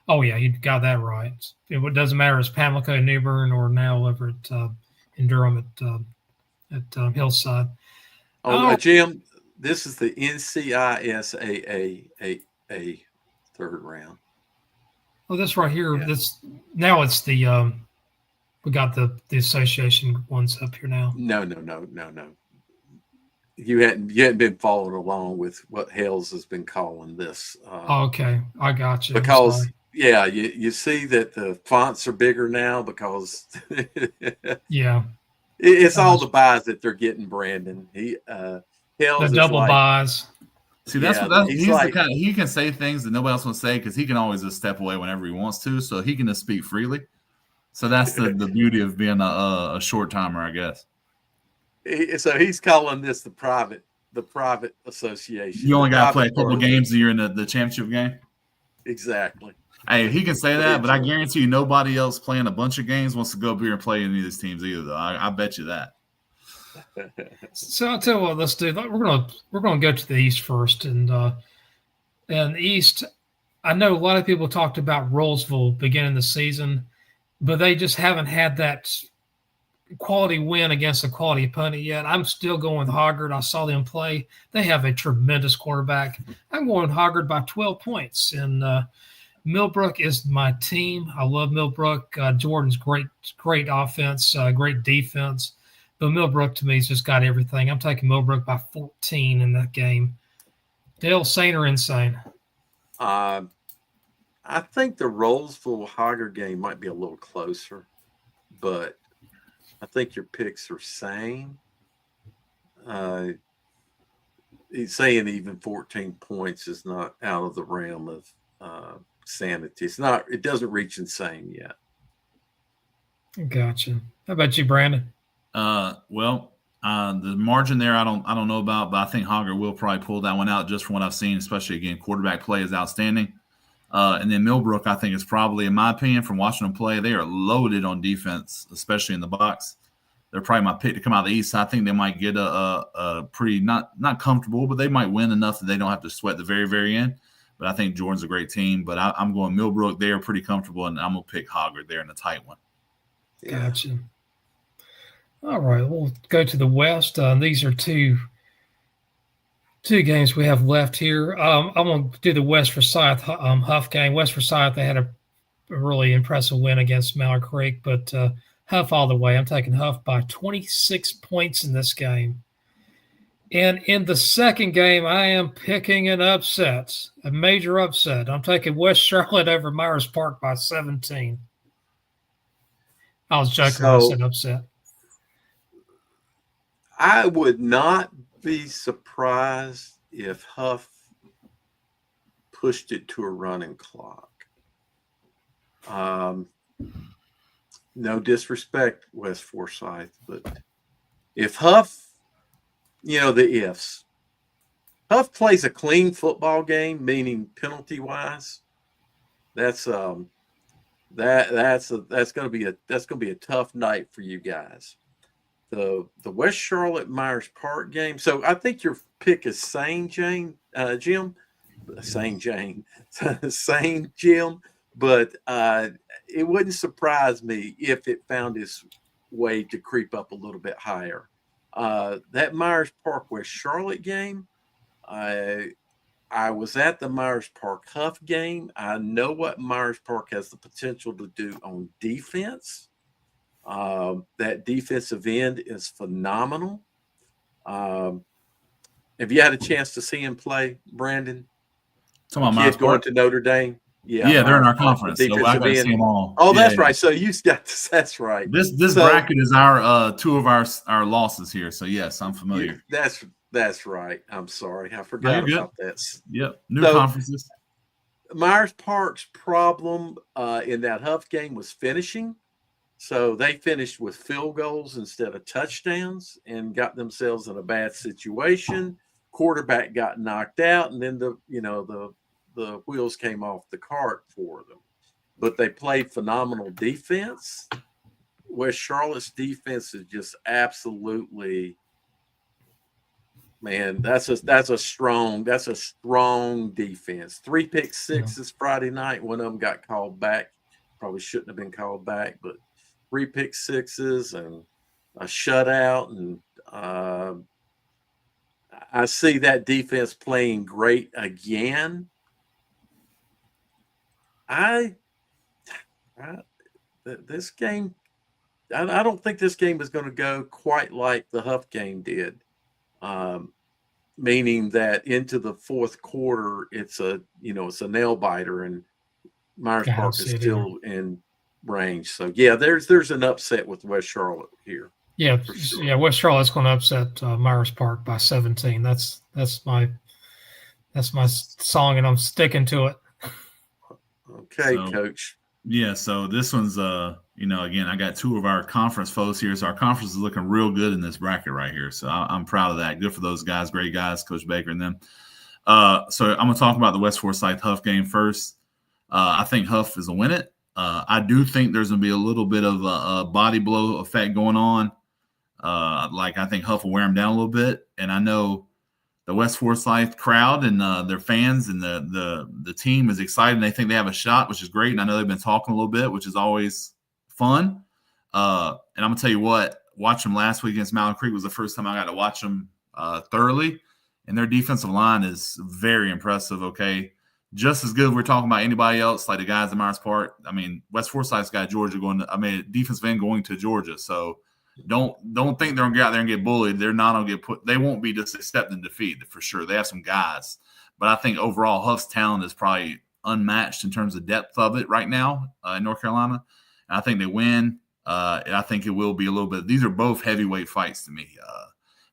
Oh, yeah. You got that right. It doesn't matter if it's Pamlico, Newbern, or now over in Durham at Hillside. Jim, this is the NCISAA third round. Oh, this right here. Yeah. It's the we got the association ones up here now. No. You hadn't been following along with what Hales has been calling this. Okay, I got you. Because you see that the fonts are bigger now because yeah. It's all the buys that they're getting, Brandon. He The Hells is double like, buys. See, that's yeah, what he's he's like, the kind of, he can say things that nobody else will say because he can always just step away whenever he wants to, so he can just speak freely. So that's the beauty of being a short timer, I guess. so he's calling this the private association. You only got to play a couple tournament. games a year in the championship game. Exactly. Hey, he can say that, but I guarantee you nobody else playing a bunch of games wants to go up here and play any of these teams either. Though I bet you that. So I'll tell you what, let's do. We're gonna go to the East first, and the East. I know a lot of people talked about Rollsville beginning the season, but they just haven't had that quality win against a quality opponent yet. I'm still going with Hoggard. I saw them play. They have a tremendous quarterback. I'm going with Hoggard by 12 points, and Millbrook is my team. I love Millbrook. Jordan's great offense, great defense. But Millbrook, to me, has just got everything. I'm taking Millbrook by 14 in that game. Dale, sane or insane? I think the Rollsville-Hoggard game might be a little closer, but I think your picks are sane. He's saying even 14 points is not out of the realm of sanity. It doesn't reach insane yet. Gotcha. How about you, Brandon? The margin there, I don't know about, but I think Hoggard will probably pull that one out just from what I've seen, especially again, quarterback play is outstanding. And then Millbrook, I think, is probably, in my opinion, from watching them play, they are loaded on defense, especially in the box. They're probably my pick to come out of the East. I think they might get a pretty not comfortable, but they might win enough that they don't have to sweat the very, very end. But I think Jordan's a great team. But I'm going Millbrook. They are pretty comfortable, and I'm going to pick Hoggard there in a tight one. Yeah. Gotcha. All right, we'll go to the West. These are two games we have left here. I'm going to do the West Forsyth Huff game. West Forsyth, they had a really impressive win against Mallard Creek, but Huff all the way. I'm taking Huff by 26 points in this game. And in the second game, I am picking an upset, a major upset. I'm taking West Charlotte over Myers Park by 17. I was joking when I said upset. I would not be surprised if Huff pushed it to a running clock. No disrespect, West Forsyth, but if Huff, the ifs. Huff plays a clean football game, meaning penalty-wise. That's going to be a tough night for you guys. The West Charlotte Myers Park game. So I think your pick is sane, Jim. Sane Jim. But it wouldn't surprise me if it found its way to creep up a little bit higher. That Myers Park West Charlotte game, I was at the Myers Park Huff game. I know what Myers Park has the potential to do on defense. That defensive end is phenomenal. Have you had a chance to see him play, Brandon? Kid going to Notre Dame. Yeah, they're in our conference. So I got to see them all. Oh, that's right. So you got this. That's right. This bracket is our two of our losses here. So yes, I'm familiar. Yeah, that's right. I'm sorry, I forgot about that. Yep, new conferences. Myers Park's problem in that Huff game was finishing. So they finished with field goals instead of touchdowns and got themselves in a bad situation. Quarterback got knocked out, and then the wheels came off the cart for them. But they played phenomenal defense. West Charlotte's defense is just absolutely, man, that's a strong defense. 3 pick sixes Friday night. One of them got called back. Probably shouldn't have been called back, but 3 pick sixes and a shutout. And I see that defense playing great again. This game, I don't think this game is going to go quite like the Huff game did, meaning that into the fourth quarter, it's a nail biter, and Myers Park is still in range. So yeah, there's an upset with West Charlotte here. Yeah, sure. yeah. West Charlotte's going to upset Myers Park by 17. That's my song, and I'm sticking to it. Okay, Coach. Yeah, so this one's again, I got two of our conference foes here, so our conference is looking real good in this bracket right here. So I'm proud of that. Good for those guys, great guys, Coach Baker and them. So I'm gonna talk about the West Forsyth Huff game first. I think Huff is a win it. I do think there's gonna be a little bit of a body blow effect going on. Like I think Huff will wear them down a little bit, and I know the West Forsyth crowd and their fans and the team is excited. And they think they have a shot, which is great. And I know they've been talking a little bit, which is always fun. And I'm gonna tell you what, watching them last week against Mountain Creek was the first time I got to watch them thoroughly. And their defensive line is very impressive. Okay, just as good. We're talking about anybody else, like the guys at Myers Park. I mean, West Forsyth's got Georgia going. Defensive end going to Georgia. So don't think they're gonna get out there and get bullied. They're not gonna get put. They won't be just accepting defeat for sure. They have some guys, but I think overall Huff's talent is probably unmatched in terms of depth of it right now in North Carolina. And I think they win. And I think it will be a little bit. These are both heavyweight fights to me.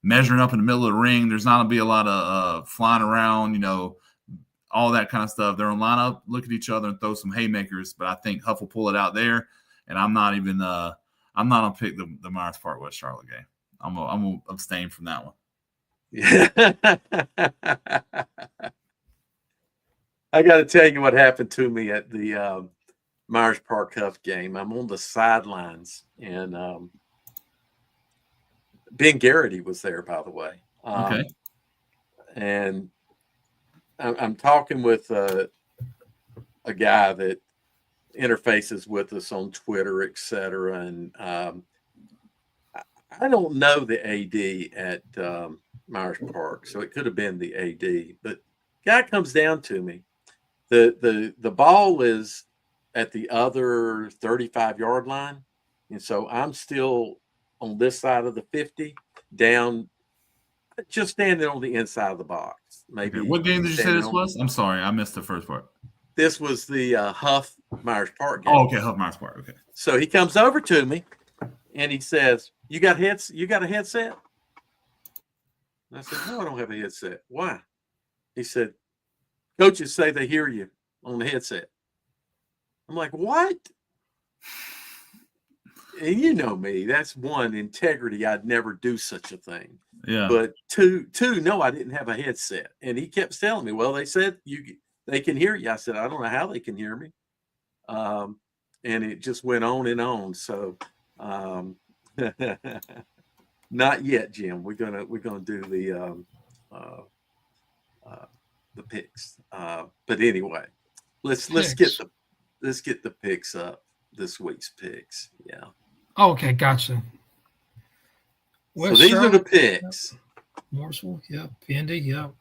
Measuring up in the middle of the ring, there's not gonna be a lot of flying around, all that kind of stuff. They're gonna line up, look at each other, and throw some haymakers. But I think Huff will pull it out there. And I'm not gonna pick the Myers Park West Charlotte game. I'm gonna abstain from that one. Yeah. I got to tell you what happened to me at the Myers Park Huff game. I'm on the sidelines, and Ben Garrity was there, by the way. Okay. And I'm talking with a guy that interfaces with us on Twitter, etc. And I don't know the AD at Myers Park, so it could have been the AD. But guy comes down to me. The ball is at the other 35-yard line, and so I'm still on this side of the 50, down, just standing on the inside of the box. Maybe. Okay. What game did you say this was? I'm sorry, I missed the first part. This was the Huff Myers Park game. Oh, okay, Huff Myers Park. Okay. So he comes over to me and he says, You got a headset? And I said, No, I don't have a headset. Why? He said, Coaches say they hear you on the headset. I'm like, what? And you know me, that's one, integrity. I'd never do such a thing. Yeah. But two, no, I didn't have a headset. And he kept telling me, well, they said they can hear you. I said, I don't know how they can hear me. And it just went on and on. So not yet, Jim. We're gonna do the picks. But anyway, let's get the picks up. This week's picks. Yeah. Okay, gotcha. So these are the picks. Yep. Mooresville, yep. Indy, yep.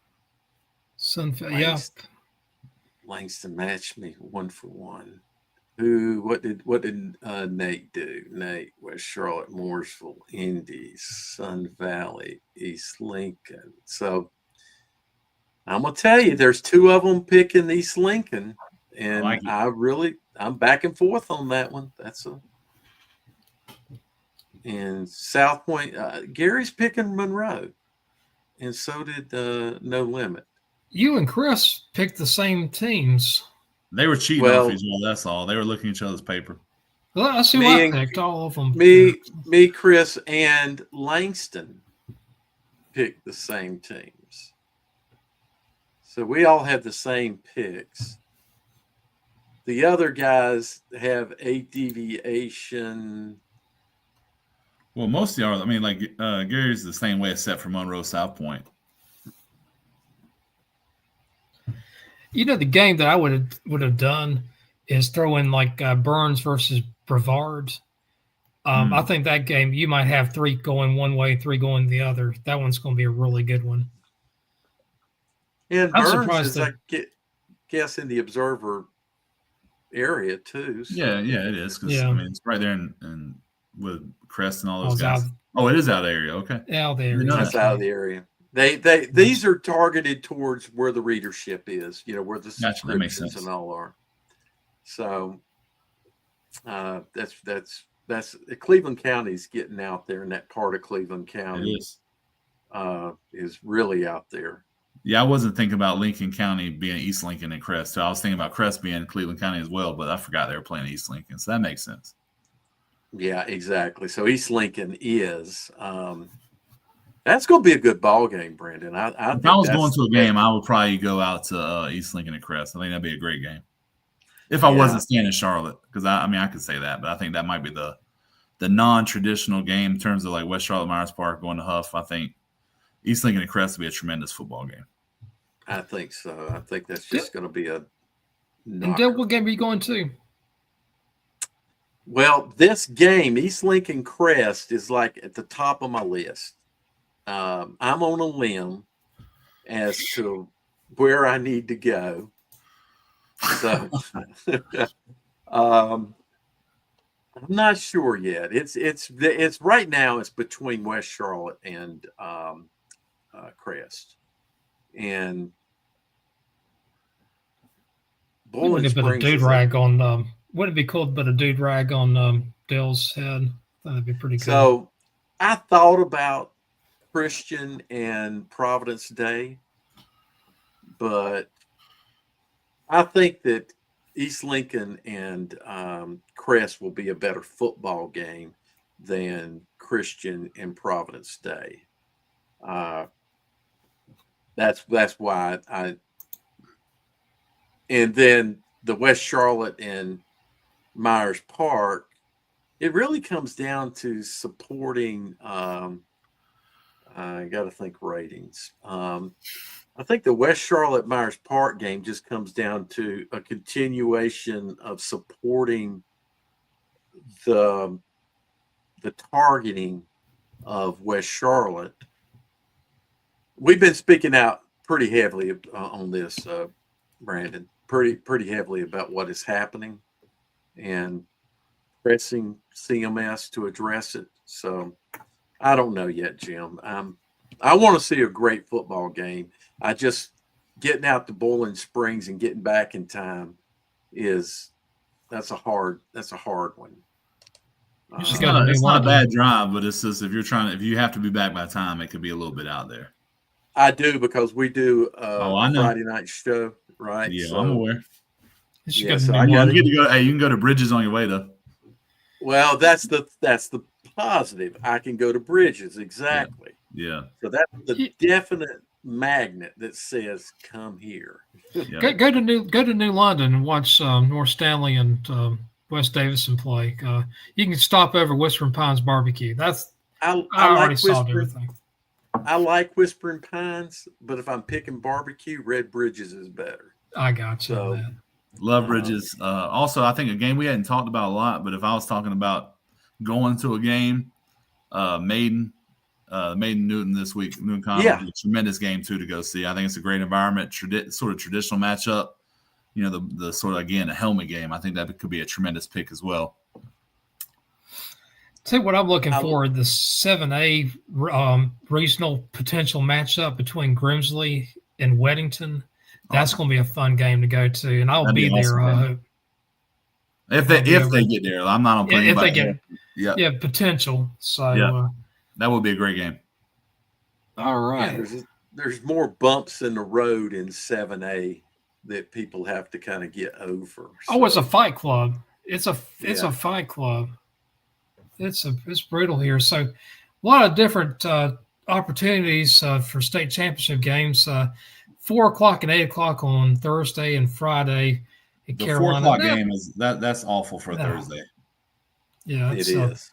Sunfeld, yep. Langston matched me 1-for-1. What did Nate do? Nate, West Charlotte, Mooresville, Indy, Sun Valley, East Lincoln. So I'm gonna tell you, there's two of them picking East Lincoln, and I'm back and forth on that one. And South Point, Gary's picking Monroe, and so did No Limit. You and Chris picked the same teams. They were cheating off each other. That's all. They were looking at each other's paper. Well, I see what I picked. All of them. Me, Chris, and Langston picked the same teams. So we all have the same picks. The other guys have a deviation. Well, most of y'all, I mean, like Gary's the same way except for Monroe South Point. The game that I would have done is throw in like Burns versus Brevard. I think that game you might have 3 going one way, 3 going the other. That one's going to be a really good one. And Burns is, I guess, in the Observer area too. So. Yeah, it is. Because I mean, it's right there in with Crest and all those guys. It is out of the area. Okay, out of the area. That's out of the area. These are targeted towards where the readership is. Where the subscriptions and all are. So that's Cleveland County's getting out there, and that part of Cleveland County is really out there. Yeah, I wasn't thinking about Lincoln County being East Lincoln and Crest. So I was thinking about Crest being Cleveland County as well, but I forgot they were playing East Lincoln. So that makes sense. Yeah, exactly. So East Lincoln is that's going to be a good ball game, Brandon. If I was going to a game, I would probably go out to East Lincoln and Crest. I think that'd be a great game. If I wasn't staying in Charlotte, because I could say that, but I think that might be the non-traditional game in terms of like West Charlotte, Myers Park, going to Huff. I think East Lincoln and Crest would be a tremendous football game. I think so. I think that's just going to be a knocker. And Dale, what game are you going to? Well, this game, East Lincoln Crest, is like at the top of my list. I'm on a limb as to where I need to go. So I'm not sure yet. It's right now. It's between West Charlotte and Crest, and Bowling Springs. Put a dude rag on. Wouldn't it be cool to put a dude rag on Dale's head? That'd be pretty cool. So I thought about Christian and Providence Day, but I think that East Lincoln and Crest will be a better football game than Christian and Providence Day. That's why and then the West Charlotte and Myers Park, it really comes down to supporting. I got to think ratings. I think the West Charlotte Myers Park game just comes down to a continuation of supporting the targeting of West Charlotte. We've been speaking out pretty heavily on this, Brandon, pretty heavily about what is happening and pressing CMS to address it. So I don't know yet, Jim. I want to see a great football game. I just getting out to Bowling Springs and getting back in time that's a hard one. It's not a bad drive, but it's just if you have to be back by time, it could be a little bit out there. I do, because we do I know. Friday night show, right? Yeah, so, I'm aware. Yeah, so you get to go. Hey, you can go to Bridges on your way though. Well, that's the positive. I can go to Bridges, exactly. Yeah. So that's the definite magnet that says come here. Yeah. Go to New London and watch North Stanley and West Davidson play. You can stop over Whispering Pines Barbecue. I already solved everything. I like Whispering Pines, but if I'm picking barbecue, Red Bridges is better. I got you. So, love Bridges. Also, I think a game we hadn't talked about a lot, but if I was talking about going to a game, Maiden Newton this week, Newton College, a tremendous game too to go see. I think it's a great environment, sort of traditional matchup. You know, the sort of, again, a helmet game. I think that could be a tremendous pick as well. Tell you what I'm looking for, the 7A regional potential matchup between Grimsley and Weddington. That's going to be a fun game to go to, and I'll be there. I hope. If they get there, I'm not on playing. If they get, potential. So that would be a great game. All right. Yeah, there's more bumps in the road in 7A that people have to kind of get over. So. Oh, it's a fight club. It's a fight club. It's brutal here. So a lot of different opportunities for state championship games. 4:00 and 8:00 on Thursday and Friday in Carolina. The 4:00 game is that's awful for Thursday. Yeah, it is.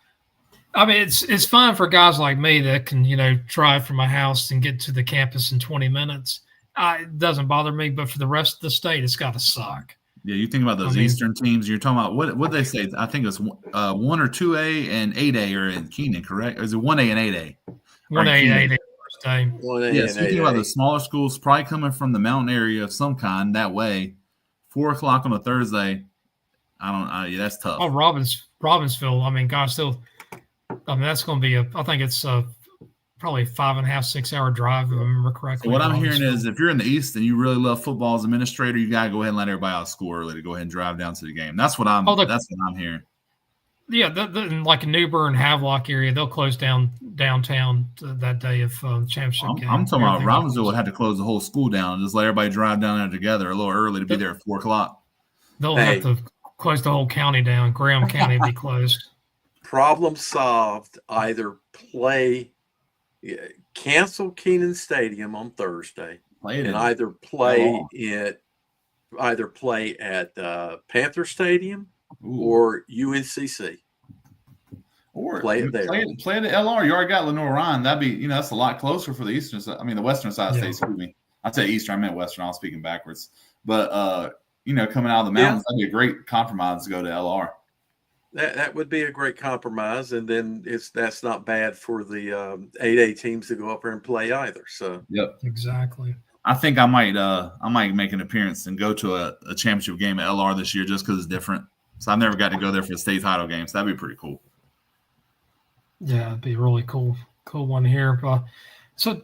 I mean, it's fine for guys like me that can, drive from my house and get to the campus in 20 minutes. It doesn't bother me, but for the rest of the state, it's got to suck. Yeah, you think about those Eastern teams. You're talking about what they say. I think it's 1 or 2A and 8A are in Keenan, correct? Or is it 1A and 8A? 1A and 8A first time. Yes, you think about the smaller schools probably coming from the mountain area of some kind that way. 4:00 on a Thursday. That's tough. Oh, Robbinsville. I mean, gosh, that's going to be I think it's probably 5.5, 6 hour drive, if I remember correctly. So what I'm hearing is if you're in the East and you really love football as administrator, you got to go ahead and let everybody out of school early to go ahead and drive down to the game. That's what I'm hearing. Yeah, in like Newburgh and Havelock area, they'll close down downtown that day of championship game. I'm talking about Everything Robbinsville would have to close the whole school down and just let everybody drive down there together a little early to be there at 4 o'clock. They'll have to close the whole county down. Graham County will be closed. Problem solved. Cancel Keenan Stadium on Thursday, and either play at Panther Stadium or UNCC. Or play it there. Play it at LR. You already got Lenore Ryan. That'd be, that's a lot closer for the eastern side. I mean, the western side of the state, excuse me. I say eastern, I meant western. I was speaking backwards. But, coming out of the mountains, that'd be a great compromise to go to LR. That would be a great compromise, and then that's not bad for the 8A teams to go up there and play either. So yep, exactly. I think I might make an appearance and go to a championship game at LR this year just because it's different. So I've never got to go there for the state title games. That'd be pretty cool. Yeah, it'd be really cool one here. So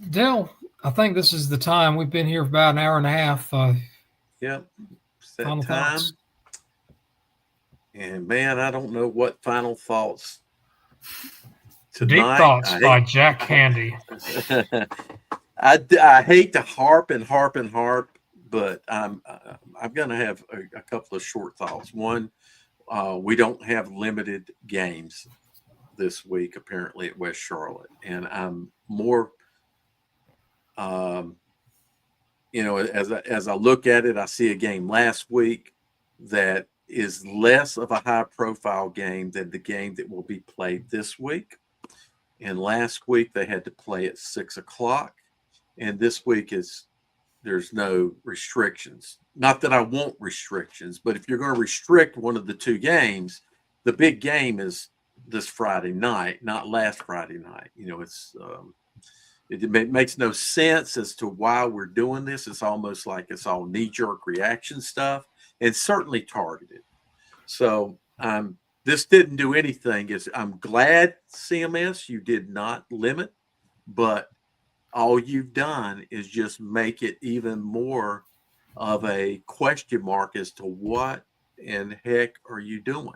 Dale, I think this is the time. We've been here for about an hour and a half. Yep, it's that final time. Thoughts? And man, I don't know what final thoughts tonight. Deep thoughts by Jack Handy. I hate to harp, but I'm going to have a couple of short thoughts. One, we don't have limited games this week apparently at West Charlotte, and I'm more, as I look at it, I see a game last week that is less of a high-profile game than the game that will be played this week. And last week they had to play at 6 o'clock, and this week there's no restrictions. Not that I want restrictions, but if you're going to restrict one of the two games, the big game is this Friday night, not last Friday night. It makes no sense as to why we're doing this. It's almost like it's all knee-jerk reaction stuff, and certainly targeted. So this didn't do anything. I'm glad, CMS, you did not limit, but all you've done is just make it even more of a question mark as to what in heck are you doing.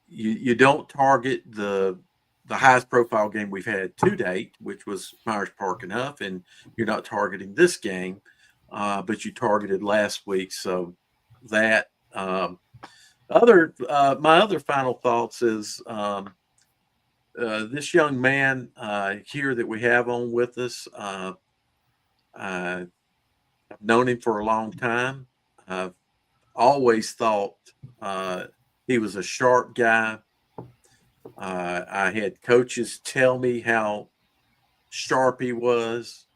You don't target the highest profile game we've had to date, which was Myers Park enough, and you're not targeting this game, but you targeted last week. So that my other final thoughts is this young man here that we have on with us. I've known him for a long time. I've always thought he was a sharp guy. I had coaches tell me how sharp he was.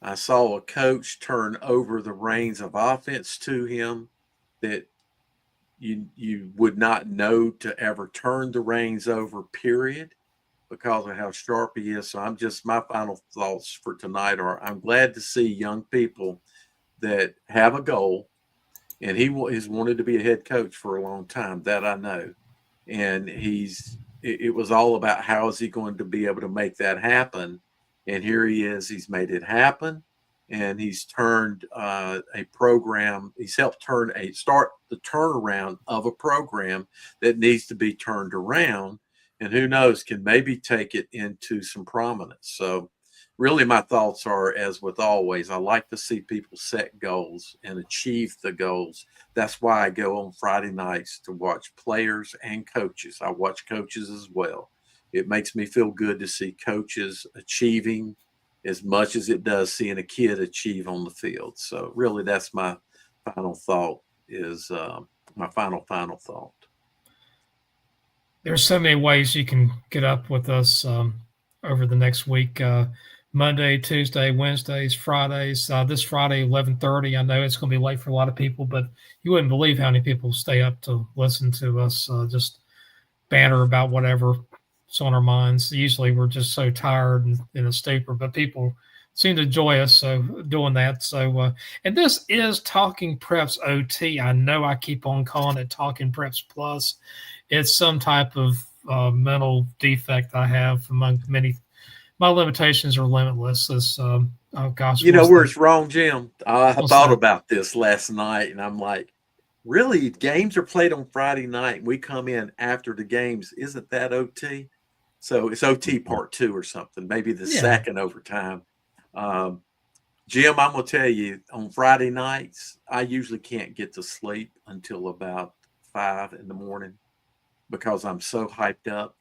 I saw a coach turn over the reins of offense to him that you would not know to ever turn the reins over, period, because of how sharp he is. So my final thoughts for tonight are I'm glad to see young people that have a goal, and he's wanted to be a head coach for a long time, that I know. And it was all about how is he going to be able to make that happen. And here he is, he's made it happen. And he's turned a program. He's helped start the turnaround of a program that needs to be turned around. And who knows, can maybe take it into some prominence. So really my thoughts are, as with always, I like to see people set goals and achieve the goals. That's why I go on Friday nights to watch players and coaches. I watch coaches as well. It makes me feel good to see coaches achieving as much as it does seeing a kid achieve on the field. So really that's my final thought my final thought. There's so many ways you can get up with us over the next week. Monday, Tuesday, Wednesdays, Fridays. This Friday, 11:30. I know it's going to be late for a lot of people, but you wouldn't believe how many people stay up to listen to us just banter about whatever on our minds. Usually we're just so tired and in a stupor, but people seem to enjoy us doing that. So and this is Talking Preps OT. I know I keep on calling it Talking Preps Plus. It's some type of mental defect I have among many. My limitations are limitless. Oh gosh, where it's wrong, Jim? I thought about this last night, and I'm like, really, games are played on Friday night. We come in after the games. Isn't that OT? So it's OT part 2 or something, maybe the second overtime. Jim, I'm going to tell you, on Friday nights, I usually can't get to sleep until about 5 in the morning because I'm so hyped up.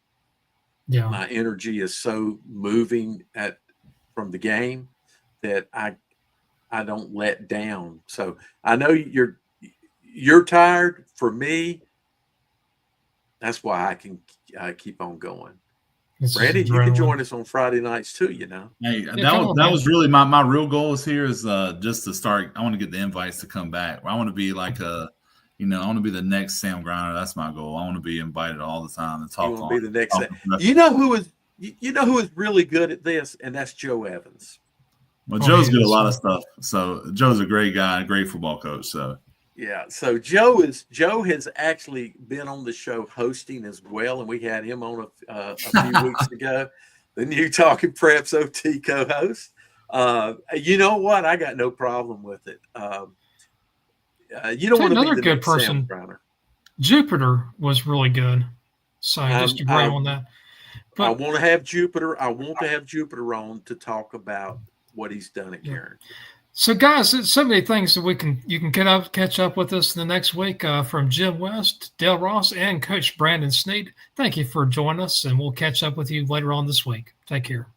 Yeah. My energy is so moving from the game that I don't let down. So I know you're tired. For me, that's why I can keep on going. Brandon, you can join us on Friday nights too, you know. Hey, that was really my real goals here is just to start. I want to get the invites to come back. I want to be like I want to be the next Sam Griner. That's my goal. I want to be invited all the time to talk. You want to be the next. You know who is really good at this, and that's Joe Evans. Well, Joe's good at a lot of stuff. So Joe's a great guy, a great football coach. So yeah. So Joe has actually been on the show hosting as well, and we had him on a few weeks ago. The new Talking Preps OT co-host. You know what? I got no problem with it. You don't want to be the good next person. Jupiter was really good. So just agree on that. But I want to have Jupiter. I want to have Jupiter on to talk about what he's done at Guaranteed. So, guys, there's so many things that you can catch up with us the next week from Jim West, Dale Ross, and Coach Brandon Sneed. Thank you for joining us, and we'll catch up with you later on this week. Take care.